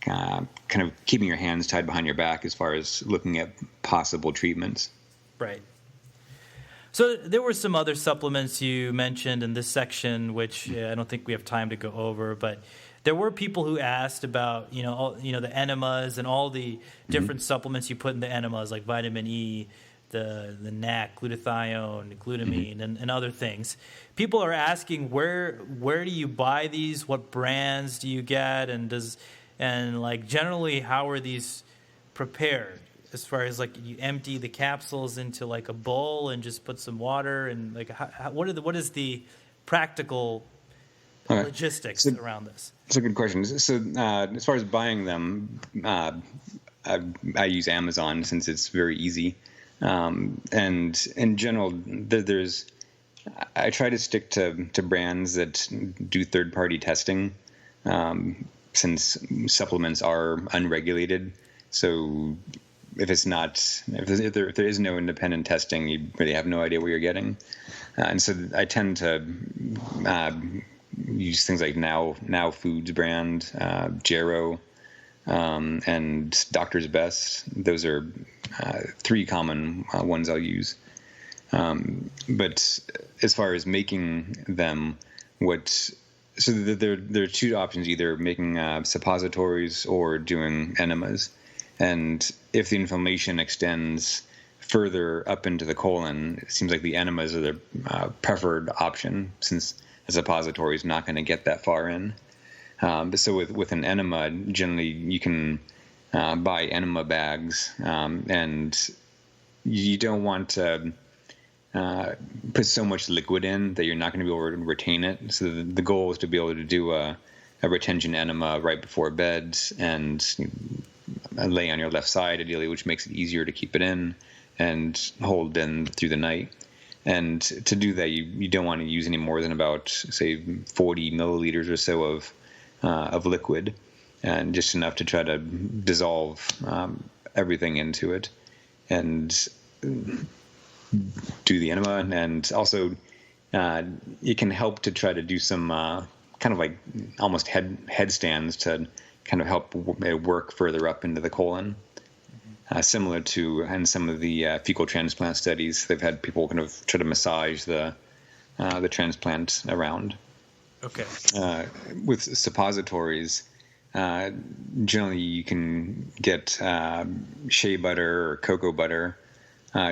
kind of keeping your hands tied behind your back as far as looking at possible treatments. Right. So there were some other supplements you mentioned in this section, which I don't think we have time to go over, but there were people who asked about, the enemas and all the different supplements you put in the enemas, like vitamin E, the NAC, glutathione, glutamine, and other things. People are asking where do you buy these? What brands do you get? And like generally, how are these prepared? As far as like you empty the capsules into like a bowl and just put some water and like what is the practical logistics around this? That's a good question. So as far as buying them, I use Amazon since it's very easy. And in general, I try to stick to brands that do third-party testing, since supplements are unregulated. So if there is no independent testing, you really have no idea what you're getting. And so I tend to use things like Now Foods brand, Jarrow, and Doctor's Best. Those are three common ones I'll use. But as far as making them, there are two options: either making suppositories or doing enemas. And if the inflammation extends further up into the colon, it seems like the enemas are the preferred option, since a suppository is not going to get that far in. So with an enema, generally you can buy enema bags, and you don't want to put so much liquid in that you're not going to be able to retain it. So the goal is to be able to do a retention enema right before bed and lay on your left side, ideally, which makes it easier to keep it in and hold in through the night. And to do that, you don't want to use any more than about, say, 40 milliliters or so of liquid, and just enough to try to dissolve everything into it and do the enema. And also it can help to try to do some kind of like almost headstands to kind of help work further up into the colon. Similar to in some of the fecal transplant studies, they've had people kind of try to massage the transplant around. Okay. With suppositories, generally you can get shea butter or cocoa butter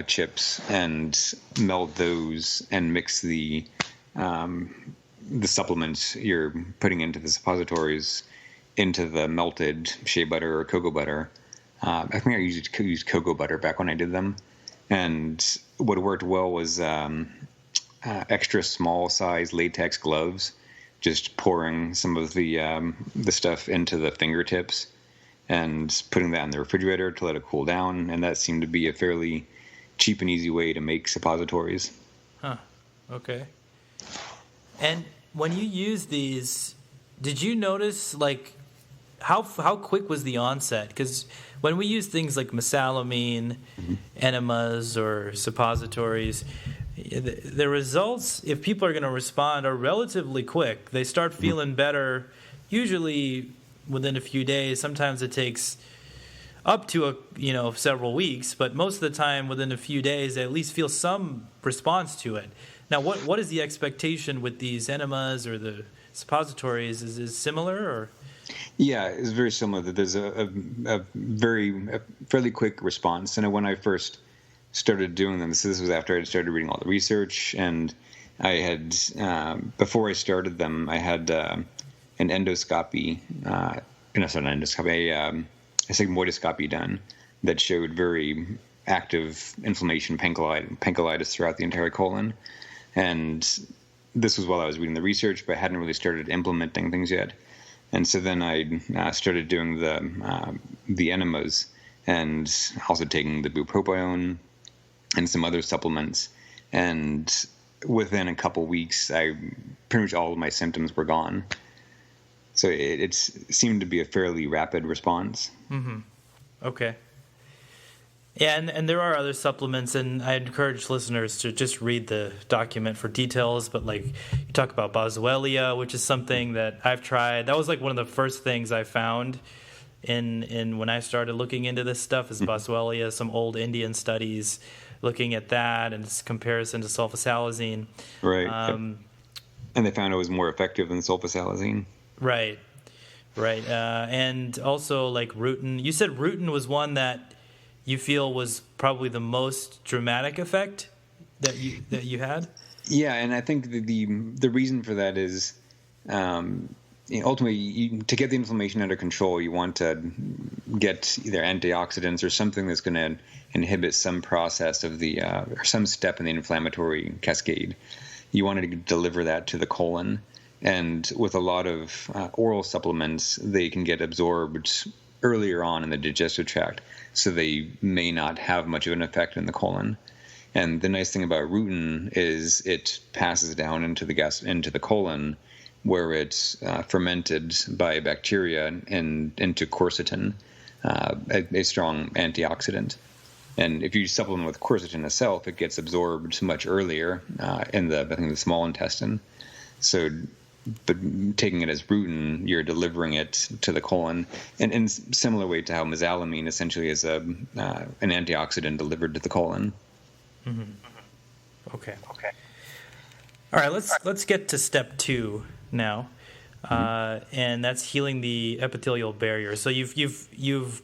chips and melt those and mix the supplements you're putting into the suppositories into the melted shea butter or cocoa butter. I think I used cocoa butter back when I did them, and what worked well was extra small size latex gloves. Just pouring some of the stuff into the fingertips and putting that in the refrigerator to let it cool down, and that seemed to be a fairly cheap and easy way to make suppositories. Huh. Okay. And when you use these, did you notice like how quick was the onset? Because when we use things like mesalamine, enemas, or suppositories, the results, if people are going to respond, are relatively quick. They start feeling better, usually within a few days. Sometimes it takes up to several weeks, but most of the time within a few days, they at least feel some response to it. Now, what is the expectation with these enemas or the suppositories? Is it similar or? Yeah, it's very similar. That there's a fairly quick response. And when I first started doing them, this was after I started reading all the research, and I had before I started them, I had an endoscopy, a sigmoidoscopy done that showed very active inflammation, pancolitis throughout the entire colon. And this was while I was reading the research, but I hadn't really started implementing things yet. And so then I started doing the enemas and also taking the bupropion and some other supplements. And within a couple weeks, pretty much all of my symptoms were gone. So it seemed to be a fairly rapid response. Mm-hmm. Okay. Yeah, and there are other supplements, and I encourage listeners to just read the document for details. But like you talk about boswellia, which is something that I've tried. That was like one of the first things I found in when I started looking into this stuff is boswellia. Some old Indian studies looking at that and its comparison to sulfasalazine. Right. And they found it was more effective than sulfasalazine. Right. And also like rutin. You said rutin was one that you feel was probably the most dramatic effect that you had? Yeah, and I think the reason for that is ultimately to get the inflammation under control, you want to get either antioxidants or something that's going to inhibit some process of the or some step in the inflammatory cascade. You want to deliver that to the colon, and with a lot of oral supplements, they can get absorbed earlier on in the digestive tract, so they may not have much of an effect in the colon. And the nice thing about rutin is it passes down into the colon, where it's fermented by bacteria and into quercetin, a strong antioxidant. And if you supplement with quercetin itself, it gets absorbed much earlier in the small intestine. So, but taking it as rutin, you're delivering it to the colon, and in similar way to how mesalamine essentially is an antioxidant delivered to the colon. Mm-hmm. Okay. All right, let's get to step 2 now, and that's healing the epithelial barrier. So you've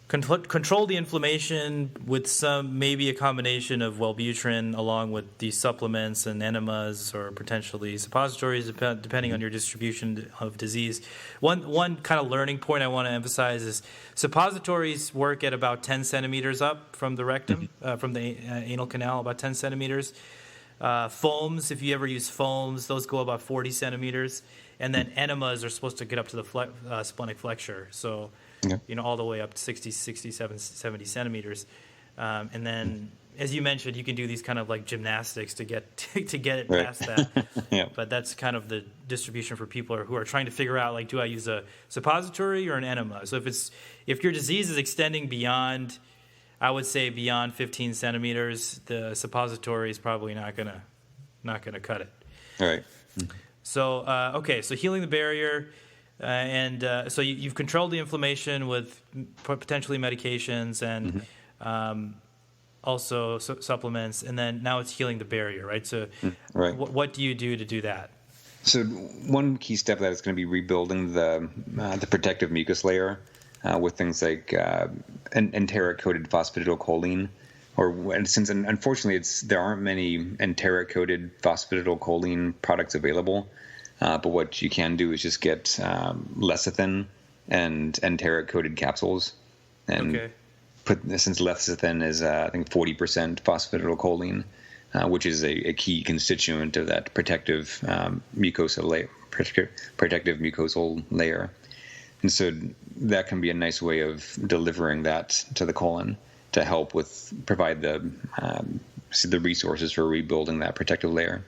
controlled the inflammation with maybe a combination of Wellbutrin along with these supplements and enemas or potentially suppositories, depending on your distribution of disease. One kind of learning point I want to emphasize is suppositories work at about 10 centimeters up from the rectum, from the anal canal, about 10 centimeters. Foams, if you ever use foams, those go about 40 centimeters. And then enemas are supposed to get up to the splenic flexure. So, all the way up to 60, 67, 70 centimeters. And then, as you mentioned, you can do these kind of like gymnastics to get it past that. Yep. But that's kind of the distribution for people who are trying to figure out, like, do I use a suppository or an enema? So if your disease is extending beyond, I would say beyond 15 centimeters, the suppository is probably not gonna cut it. All right. So so healing the barrier. So you've controlled the inflammation with potentially medications and also supplements, and then now it's healing the barrier, right? So right. What do you do to do that? So one key step of that is going to be rebuilding the protective mucus layer with things like enteric-coated phosphatidylcholine, since unfortunately there aren't many enteric-coated phosphatidylcholine products available. But what you can do is just get lecithin and enteric-coated capsules, and since lecithin is I think 40% phosphatidylcholine, which is a key constituent of that protective mucosal layer, and so that can be a nice way of delivering that to the colon to help provide the resources for rebuilding that protective layer.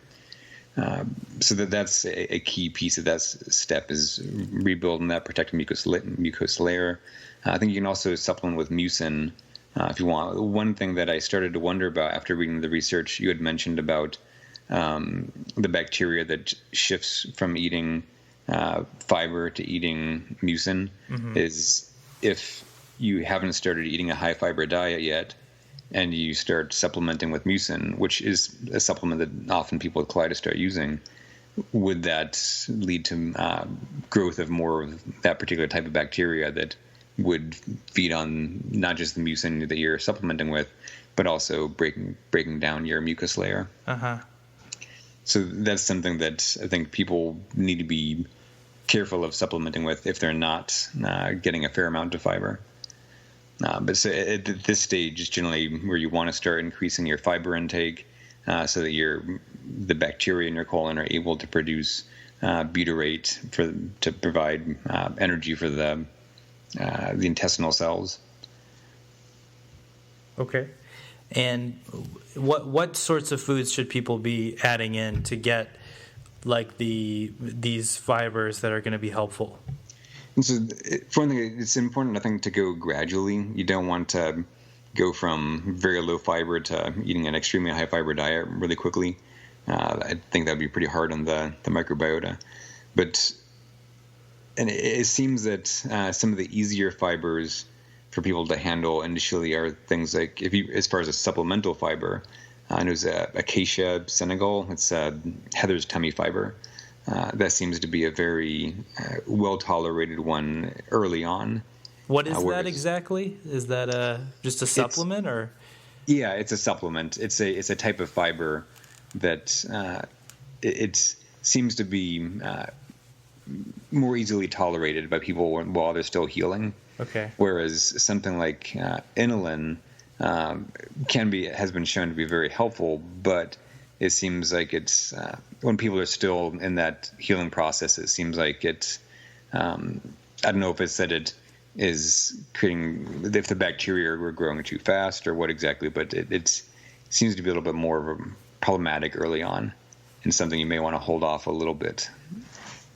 So that's a key piece of that step, is rebuilding that protective mucous layer. I think you can also supplement with mucin if you want. One thing that I started to wonder about after reading the research you had mentioned about the bacteria that shifts from eating fiber to eating mucin is if you haven't started eating a high fiber diet yet, and you start supplementing with mucin, which is a supplement that often people with colitis start using, would that lead to growth of more of that particular type of bacteria that would feed on not just the mucin that you're supplementing with, but also breaking down your mucus layer? So that's something that I think people need to be careful of supplementing with if they're not getting a fair amount of fiber. But so at this stage is generally where you want to start increasing your fiber intake so that the bacteria in your colon are able to produce butyrate to provide energy for the intestinal cells. Okay. And what sorts of foods should people be adding in to get like these fibers that are going to be helpful? And so, for one thing, it's important, I think, to go gradually. You don't want to go from very low fiber to eating an extremely high fiber diet really quickly. I think that would be pretty hard on the microbiota. And it seems that some of the easier fibers for people to handle initially are things like, as far as a supplemental fiber, I know Acacia Senegal. It's Heather's tummy fiber. That seems to be a very well-tolerated one early on, What is that exactly? Is that just a supplement or? Yeah, it's a supplement. It's a type of fiber that it seems to be more easily tolerated by people while they're still healing. Okay. Whereas something like inulin has been shown to be very helpful, but it seems like it's when people are still in that healing process, it seems like it's I don't know if it's that it is creating, if the bacteria were growing too fast or what exactly, but it seems to be a little bit more of a problematic early on and something you may want to hold off a little bit.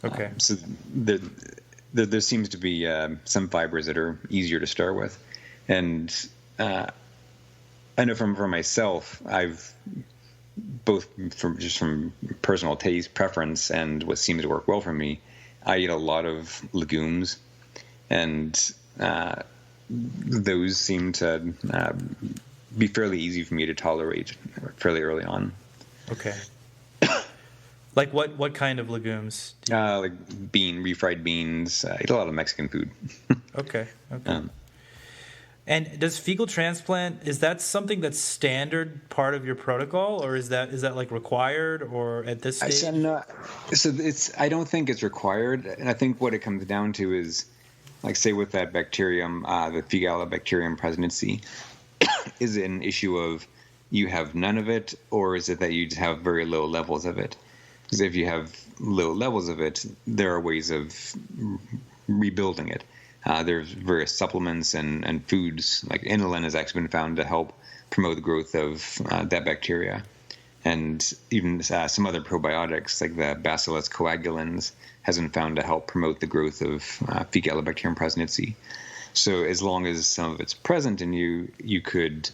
Okay. So there seems to be some fibers that are easier to start with. And I know for myself, I've both from personal taste, preference, and what seems to work well for me, I eat a lot of legumes, and those seem to be fairly easy for me to tolerate fairly early on. Okay. Like what kind of legumes? Like refried beans. I eat a lot of Mexican food. Okay. And does fecal transplant, is that something that's standard part of your protocol, or is that like required, or at this stage? I don't think it's required, and I think what it comes down to is, like, say with that bacterium, the Fecal bacterium presidency, is it an issue of you have none of it, or is it that you just have very low levels of it? Because if you have low levels of it, there are ways of rebuilding it. There's various supplements and foods, like inulin has actually been found to help promote the growth of that bacteria. And even some other probiotics, like the Bacillus coagulans, has been found to help promote the growth of Fecal bacterium presidency. So as long as some of it's present in you, you could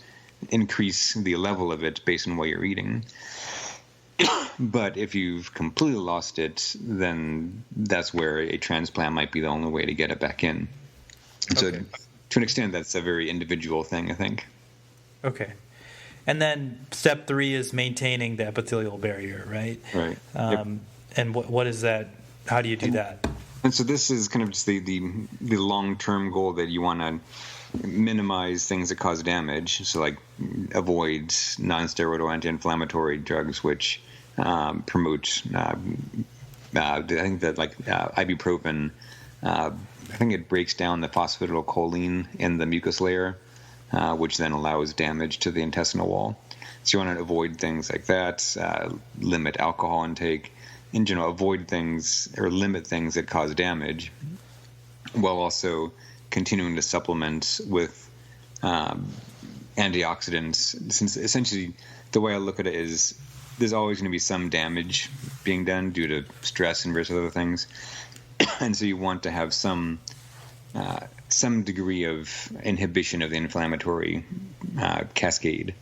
increase the level of it based on what you're eating. But if you've completely lost it, then that's where a transplant might be the only way to get it back in. So Okay. to an extent, that's a very individual thing, I think. Okay. And then step 3 is maintaining the epithelial barrier, right? Right. Yep. And what is that? How do you do that? And so this is kind of just the long-term goal, that you want to minimize things that cause damage. So like avoid non-steroidal anti-inflammatory drugs, which promote, I think that like ibuprofen, I think it breaks down the phosphatidylcholine in the mucus layer, which then allows damage to the intestinal wall. So you want to avoid things like that, limit alcohol intake, in general, avoid things or limit things that cause damage, while also continuing to supplement with antioxidants. Since essentially the way I look at it is there's always going to be some damage being done due to stress and various other things. And so you want to have some degree of inhibition of the inflammatory cascade,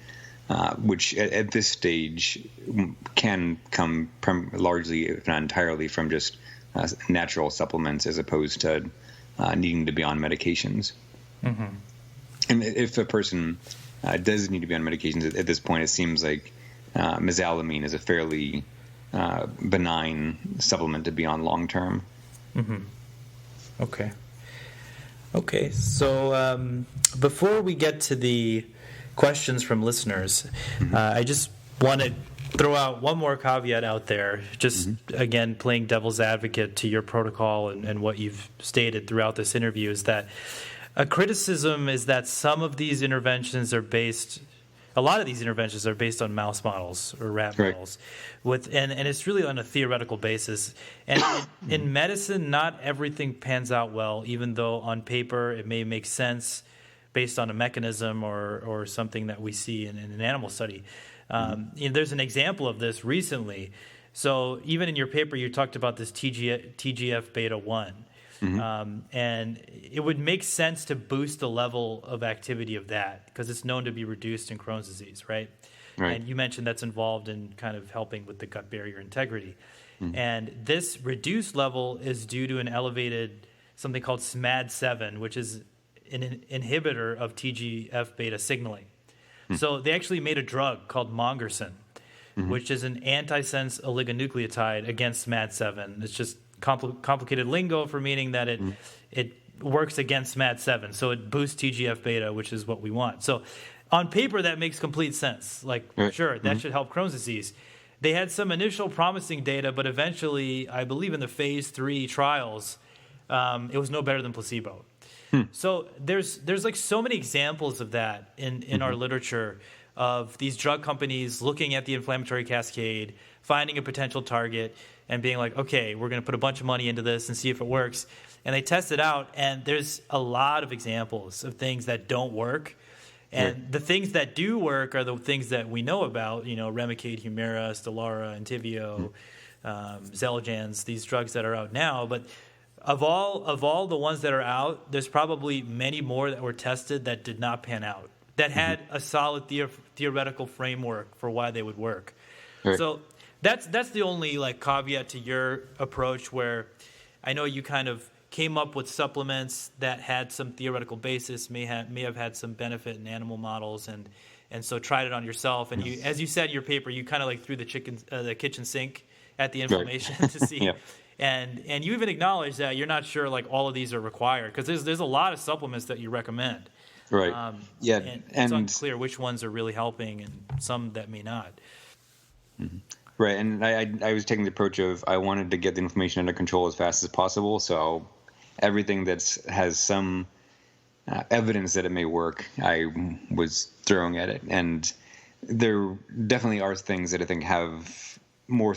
which at this stage can come largely, if not entirely, from just natural supplements as opposed to needing to be on medications. Mm-hmm. And if a person does need to be on medications, at this point it seems like mesalamine is a fairly benign supplement to be on long term. Mm-hmm. Okay. So before we get to the questions from listeners, I just want to throw out one more caveat out there, just again playing devil's advocate to your protocol and what you've stated throughout this interview, is that a criticism is that some of these interventions are based, a lot of these interventions are based on mouse models or rat models, and it's really on a theoretical basis. And in medicine, not everything pans out well, even though on paper it may make sense based on a mechanism or something that we see in an animal study. There's an example of this recently. So even in your paper, you talked about this TGF beta 1. And it would make sense to boost the level of activity of that because it's known to be reduced in Crohn's disease, right? And you mentioned that's involved in kind of helping with the gut barrier integrity. And this reduced level is due to an elevated something called SMAD7, which is an inhibitor of TGF beta signaling. So they actually made a drug called Mongersen, which is an antisense oligonucleotide against SMAD7. It's just complicated lingo for meaning that it works against MAD7, so it boosts TGF beta, which is what we want. So on paper, that makes complete sense. Like, sure, that should help Crohn's disease. They had some initial promising data, but eventually, I believe in the phase 3 trials, it was no better than placebo. So there's like so many examples of that in our literature, of these drug companies looking at the inflammatory cascade, finding a potential target, and being like, okay, we're going to put a bunch of money into this and see if it works. And they test it out, and there's a lot of examples of things that don't work. And the things that do work are the things that we know about, Remicade, Humira, Stelara, Entyvio, Xeljanz, these drugs that are out now. But of all the ones that are out, there's probably many more that were tested that did not pan out, that had a solid theoretical framework for why they would work. So that's the only like caveat to your approach, where I know you kind of came up with supplements that had some theoretical basis, may have had some benefit in animal models, and so tried it on yourself. And you, as you said in your paper, you kind of like threw the kitchen sink at the inflammation to see. And you even acknowledge that you're not sure like all of these are required, because there's a lot of supplements that you recommend. Right. And and it's unclear which ones are really helping and some that may not. Right. And I was taking the approach of I wanted to get the inflammation under control as fast as possible. So everything that has some evidence that it may work, I was throwing at it. And there definitely are things that I think have more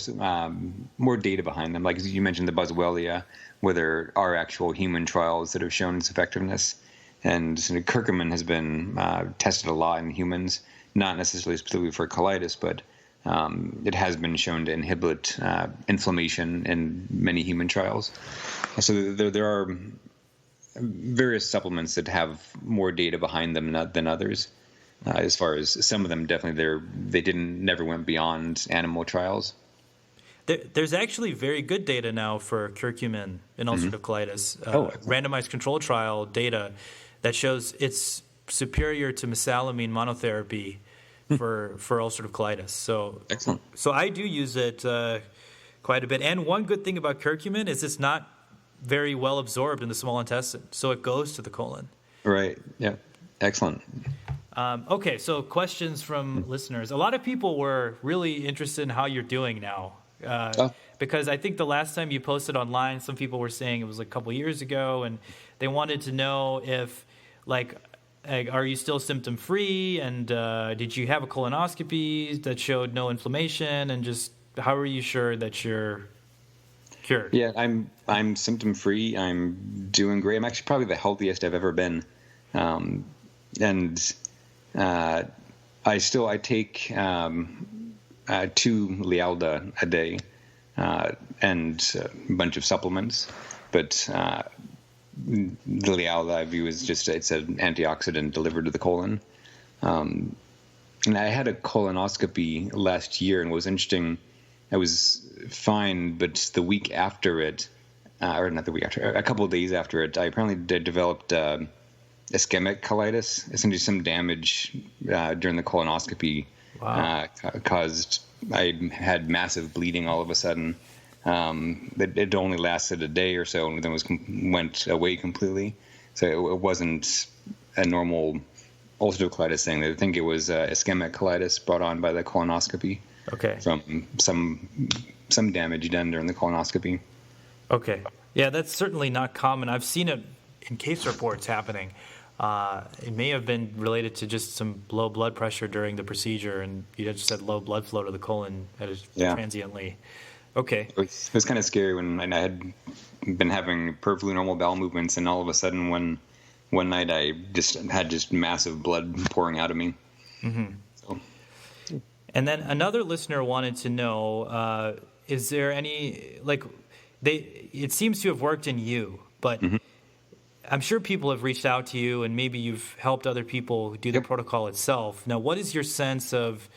data behind them. Like you mentioned the Boswellia, where there are actual human trials that have shown its effectiveness. And curcumin has been tested a lot in humans, not necessarily specifically for colitis, but it has been shown to inhibit inflammation in many human trials. So there are various supplements that have more data behind them than others. As far as some of them, definitely they never went beyond animal trials. There's actually very good data now for curcumin in ulcerative colitis. Randomized controlled trial data that shows it's superior to mesalamine monotherapy for ulcerative colitis. So excellent. So I do use it quite a bit. And one good thing about curcumin is it's not very well absorbed in the small intestine, so it goes to the colon. Right. Yeah. Excellent. Okay, so questions from listeners. A lot of people were really interested in how you're doing now. Because I think the last time you posted online, some people were saying it was like a couple years ago, and they wanted to know if, like, are you still symptom-free, and did you have a colonoscopy that showed no inflammation, and just how are you sure that you're cured? Yeah, I'm symptom-free. I'm doing great. I'm actually probably the healthiest I've ever been, and I take 2 Lialda a day and a bunch of supplements, but the Lialda I view as it's an antioxidant delivered to the colon. And I had a colonoscopy last year, and it was interesting. I was fine, but the week after it, or not the week after, a couple of days after it, I apparently developed ischemic colitis, essentially some damage during the colonoscopy. Wow. Caused I had massive bleeding all of a sudden. It only lasted a day or so, and then went away completely. So it wasn't a normal ulcerative colitis thing. I think it was ischemic colitis brought on by the colonoscopy. Okay. From some damage done during the colonoscopy. Okay. Yeah, that's certainly not common. I've seen it in case reports happening. It may have been related to just some low blood pressure during the procedure, and you just had low blood flow to the colon transiently. Okay. It was kind of scary when I had been having perfectly normal bowel movements, and all of a sudden one night I just had massive blood pouring out of me. Mm-hmm. So. And then another listener wanted to know, is there any, it seems to have worked in you, but I'm sure people have reached out to you, and maybe you've helped other people do the protocol itself. Now, what is your sense of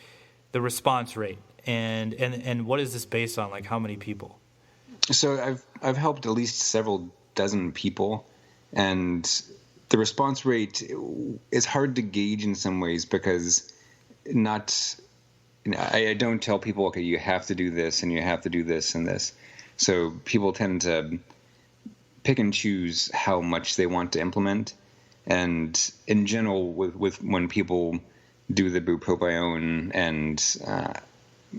the response rate, and what is this based on? Like, how many people? So I've helped at least several dozen people, and the response rate is hard to gauge in some ways because I don't tell people, okay, you have to do this and you have to do this and this. So people tend to pick and choose how much they want to implement. And in general, with when people do the bupropion and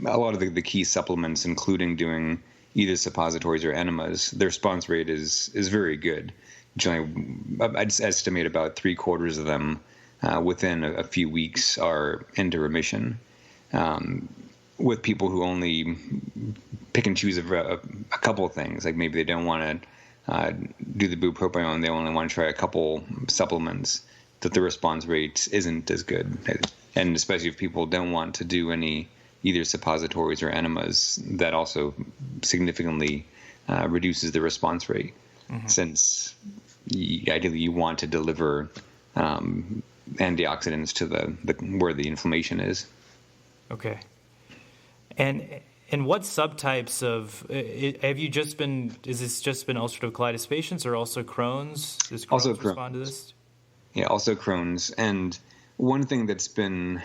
a lot of the key supplements, including doing either suppositories or enemas, their response rate is very good. Generally, I'd estimate about 3/4 of them within a few weeks are into remission. With people who only pick and choose a couple of things, like maybe they don't want to do the bupropion, they only want to try a couple supplements, that the response rate isn't as good. And especially if people don't want to do any either suppositories or enemas, that also significantly reduces the response rate, since ideally you want to deliver antioxidants to the where the inflammation is. Okay. And what subtypes of have you just been? Is this just been ulcerative colitis patients, or also Crohn's? Does Crohn's also respond to this? Yeah, also Crohn's. And one thing that's been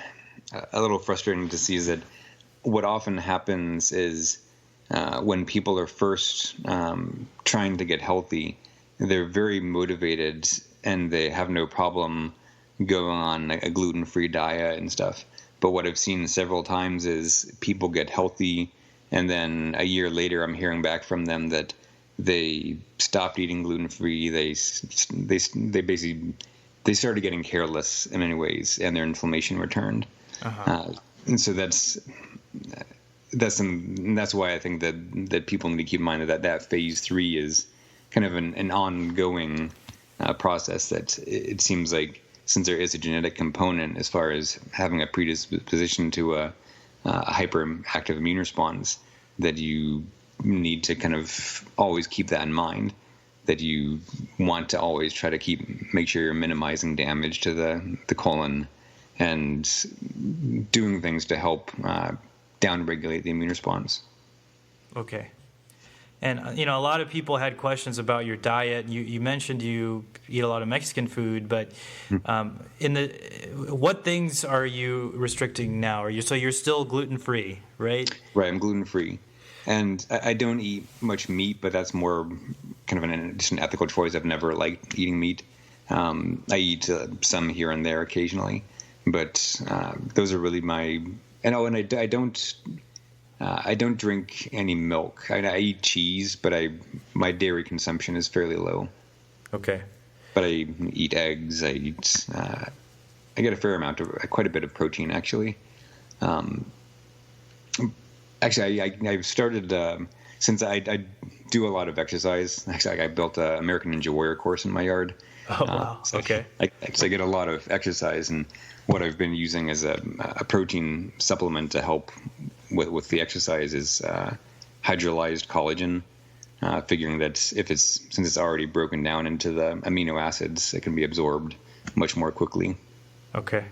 a little frustrating to see is that what often happens is when people are first trying to get healthy, they're very motivated and they have no problem going on a gluten-free diet and stuff. But what I've seen several times is people get healthy, and then a year later I'm hearing back from them that they stopped eating gluten-free. They basically started getting careless in many ways, and their inflammation returned. And so that's why I think that people need to keep in mind that phase 3 is kind of an ongoing process. That it seems like, since there is a genetic component as far as having a predisposition to a hyperactive immune response, that you need to kind of always keep that in mind, that you want to always try to make sure you're minimizing damage to the colon and doing things to help downregulate the immune response. Okay. And, a lot of people had questions about your diet. You mentioned you eat a lot of Mexican food, but what things are you restricting now? So you're still gluten-free, right? Right, I'm gluten-free. And I don't eat much meat, but that's more kind of just an ethical choice. I've never liked eating meat. I eat some here and there occasionally, but those are really my... And I don't drink any milk. I eat cheese, but my dairy consumption is fairly low. Okay. But I eat eggs. I get a fair amount of, quite a bit of protein, actually. I've started, since I do a lot of exercise. Actually, I built an American Ninja Warrior course in my yard. Oh, wow. So okay. I get a lot of exercise, and what I've been using as a protein supplement to help with the exercise is hydrolyzed collagen, figuring that since it's already broken down into the amino acids, it can be absorbed much more quickly. Okay.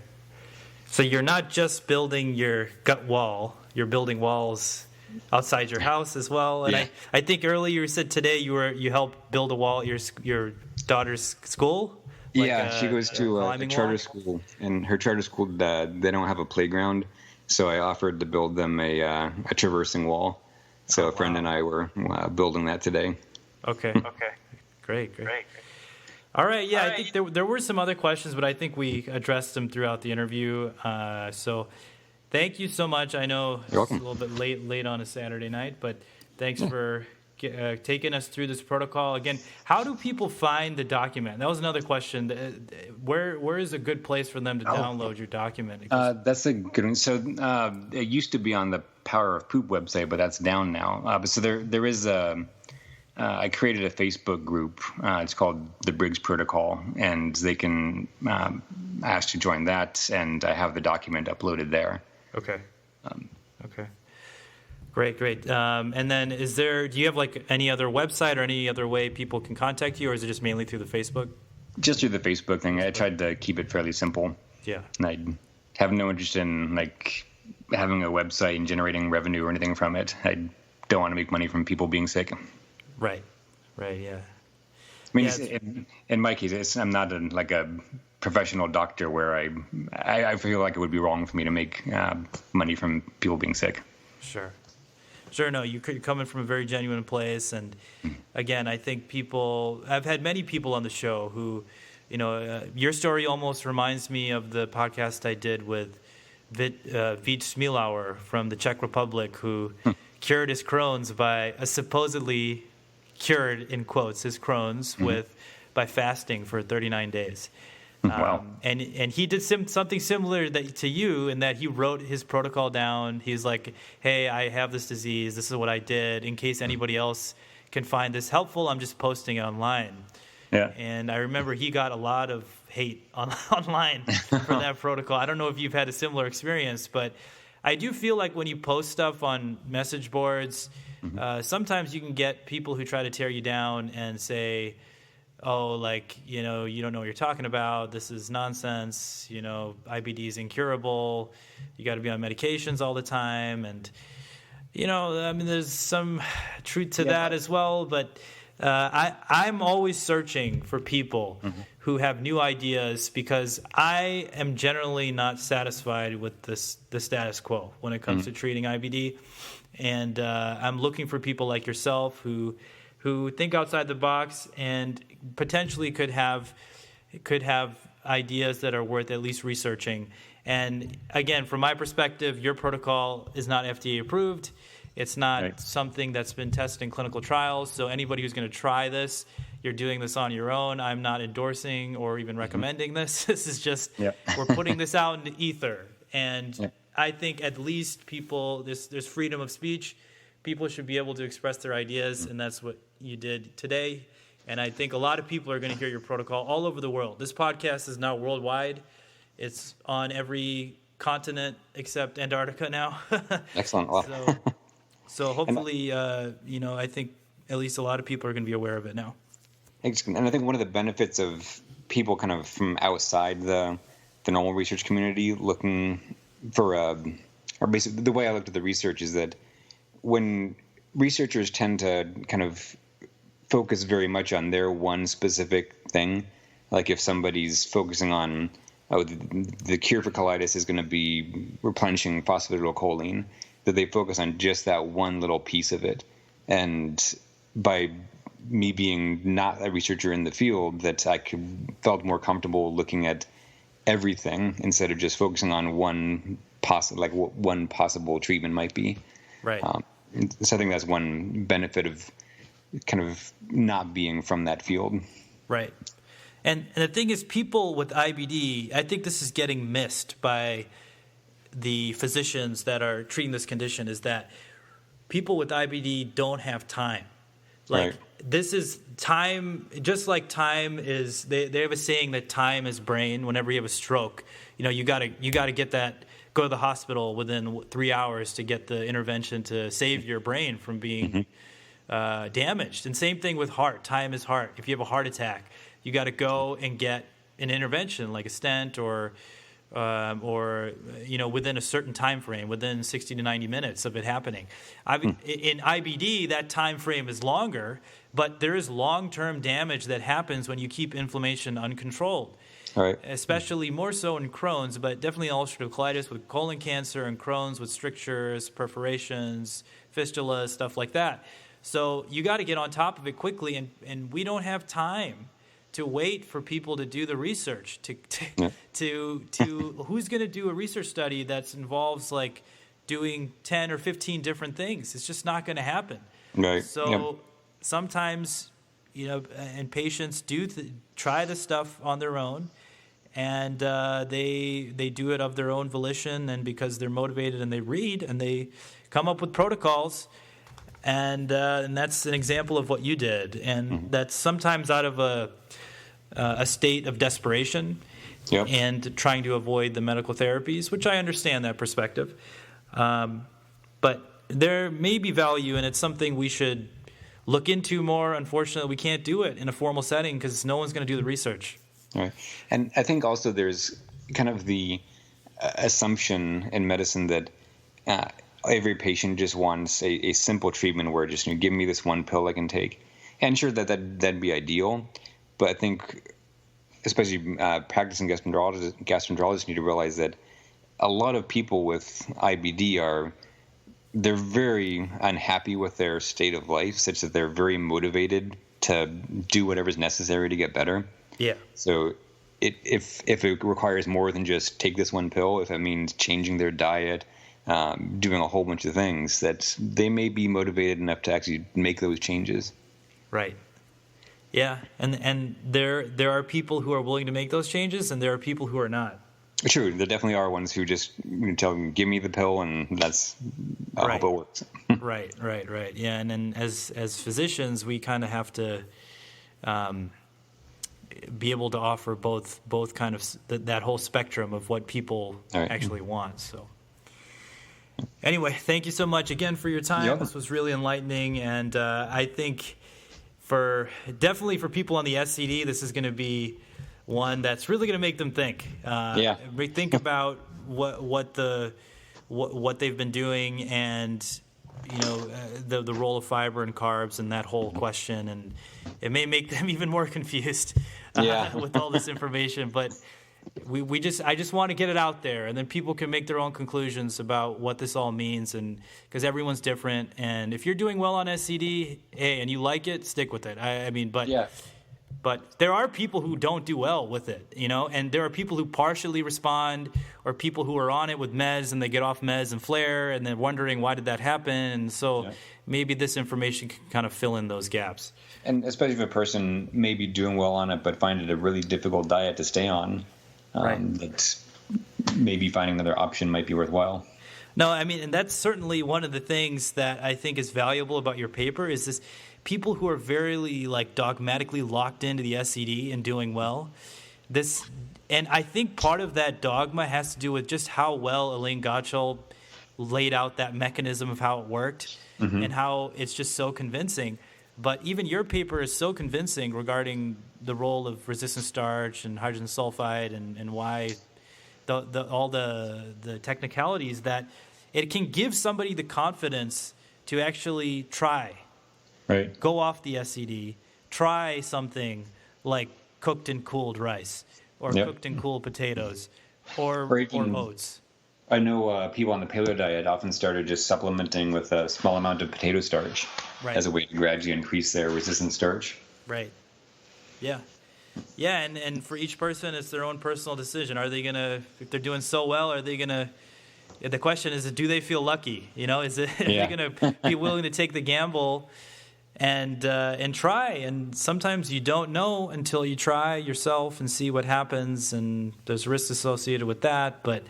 So you're not just building your gut wall, you're building walls outside your house as well. And yeah. I think earlier you said today you helped build a wall at your daughter's school. She goes to a charter school, and her charter school, they don't have a playground, so I offered to build them a traversing wall. So a friend and I were building that today. Okay. Great. All right, I think there were some other questions, but I think we addressed them throughout the interview. So thank you so much. I know it's a little bit late on a Saturday night, but thanks for taking us through this protocol. Again, how do people find the document? That was another question. Where is a good place for them to download your document? That's a good one. So it used to be on the Power of Poop website, but that's down now. But so there is I created a Facebook group. It's called the Briggs Protocol, and they can ask to join that, and I have the document uploaded there. Okay. Okay. Great. And then do you have like any other website or any other way people can contact you, or is it just mainly through the Facebook? Just through the Facebook thing. I tried to keep it fairly simple. Yeah. And I have no interest in having a website and generating revenue or anything from it. I don't want to make money from people being sick. Right, yeah. I mean, in my case, I'm not a professional doctor where I feel like it would be wrong for me to make money from people being sick. Sure. Sure, no, you're coming from a very genuine place. And again, I think I've had many people on the show who, your story almost reminds me of the podcast I did with Vít Smilauer from the Czech Republic, who cured his Crohn's supposedly cured, in quotes, his Crohn's by fasting for 39 days. Wow. And he did something similar to you in that he wrote his protocol down. He's like, hey, I have this disease. This is what I did. In case anybody else can find this helpful, I'm just posting it online. Yeah. And I remember he got a lot of hate online for that protocol. I don't know if you've had a similar experience, but I do feel like when you post stuff on message boards, sometimes you can get people who try to tear you down and say, oh, you don't know what you're talking about. This is nonsense. IBD is incurable. You got to be on medications all the time. And, there's some truth to that as well. But I'm always searching for people who have new ideas, because I am generally not satisfied with the status quo when it comes to treating IBD. And I'm looking for people like yourself who think outside the box and potentially could have ideas that are worth at least researching. And again, from my perspective, your protocol is not FDA approved. It's not something that's been tested in clinical trials. So anybody who's going to try this, you're doing this on your own. I'm not endorsing or even recommending this. This is just, we're putting this out in the ether. And I think at least people, there's freedom of speech. People should be able to express their ideas, and that's what you did today. And I think a lot of people are going to hear your protocol all over the world. This podcast is now worldwide. It's on every continent except Antarctica now. Excellent. Wow. So hopefully, I think at least a lot of people are going to be aware of it now. And I think one of the benefits of people kind of from outside the normal research community looking for or basically the way I looked at the research is that when researchers tend to kind of focus very much on their one specific thing, like if somebody's focusing on, the cure for colitis is going to be replenishing phosphatidylcholine, that they focus on just that one little piece of it. And by me being not a researcher in the field, that I felt more comfortable looking at everything instead of just focusing on what one possible treatment might be. Right. So I think that's one benefit of kind of not being from that field. Right. And the thing is, people with IBD, I think this is getting missed by the physicians that are treating this condition, is that people with IBD don't have time. This is time, just like time is, they have a saying that time is brain. Whenever you have a stroke, you gotta go to the hospital within 3 hours to get the intervention to save your brain from being damaged. And same thing with heart. Time is heart. If you have a heart attack, you got to go and get an intervention like a stent or within a certain time frame, within 60 to 90 minutes of it happening. In IBD, that time frame is longer, but there is long-term damage that happens when you keep inflammation uncontrolled. Right. Especially more so in Crohn's, but definitely ulcerative colitis with colon cancer and Crohn's with strictures, perforations, fistulas, stuff like that. So you got to get on top of it quickly, and we don't have time to wait for people to do the research. To who's going to do a research study that involves like doing 10 or 15 different things? It's just not going to happen. Right. So sometimes, and patients do try the stuff on their own, and they do it of their own volition, and because they're motivated and they read and they come up with protocols. And that's an example of what you did, and that's sometimes out of a state of desperation and trying to avoid the medical therapies, which I understand that perspective. But there may be value, and it's something we should look into more. Unfortunately, we can't do it in a formal setting because no one's going to do the research. Right. And I think also there's kind of the assumption in medicine that every patient just wants a simple treatment where just give me this one pill I can take. And sure, that'd be ideal, but I think especially practicing gastroenterologists need to realize that a lot of people with IBD are they're very unhappy with their state of life, such that they're very motivated to do whatever's necessary to get better. Yeah. So if it requires more than just take this one pill, if it means changing their diet, doing a whole bunch of things, that they may be motivated enough to actually make those changes. Right. Yeah, and there are people who are willing to make those changes, and there are people who are not. True, there definitely are ones who just tell them, "Give me the pill," and that's I hope it works. Right. Yeah, and then as physicians, we kind of have to be able to offer both kind of that whole spectrum of what people actually want. So, anyway, thank you so much again for your time. Yep. This was really enlightening, and I think definitely for people on the SCD, this is going to be one that's really going to make them think. Think about what they've been doing, and the role of fiber and carbs and that whole question, and it may make them even more confused with all this information. But I just want to get it out there, and then people can make their own conclusions about what this all means, and because everyone's different. And if you're doing well on SCD, and you like it, stick with it. But there are people who don't do well with it, and there are people who partially respond, or people who are on it with meds and they get off meds and flare, and they're wondering why did that happen. And so maybe this information can kind of fill in those gaps. And especially if a person may be doing well on it but find it a really difficult diet to stay on, that maybe finding another option might be worthwhile. No, I mean, and that's certainly one of the things that I think is valuable about your paper is this. People who are very dogmatically locked into the SCD and doing well, and I think part of that dogma has to do with just how well Elaine Gottschall laid out that mechanism of how it worked, and how it's just so convincing. But even your paper is so convincing regarding the role of resistant starch and hydrogen sulfide and why all the technicalities, that it can give somebody the confidence to actually try. Right. Go off the SCD. Try something like cooked and cooled rice, or cooked and cooled potatoes, or oats. I know people on the paleo diet often started just supplementing with a small amount of potato starch as a way to gradually increase their resistant starch. Right. Yeah. Yeah, and for each person, it's their own personal decision. Are they gonna, if they're doing so well, are they gonna? The question is, do they feel lucky? Are they gonna be willing to take the gamble? And try, and sometimes you don't know until you try yourself and see what happens, and there's risks associated with that. But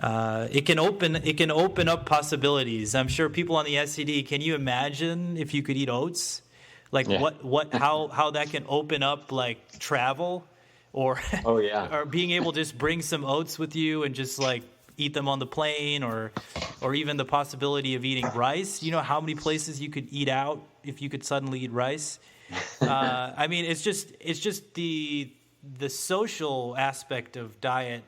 it can open up possibilities. I'm sure people on the SCD. Can you imagine if you could eat oats? How that can open up travel, or or being able to just bring some oats with you and just eat them on the plane, or even the possibility of eating rice. How many places you could eat out if you could suddenly eat rice. I mean, it's just the social aspect of diet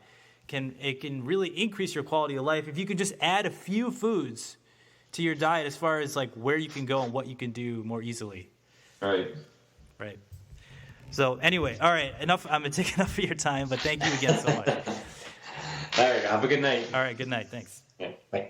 can really increase your quality of life if you could just add a few foods to your diet as far as where you can go and what you can do more easily. Right. So anyway, all right, enough. I'm gonna take enough of your time, but thank you again so much. All right, have a good night. All right, good night. Thanks. Yeah, bye.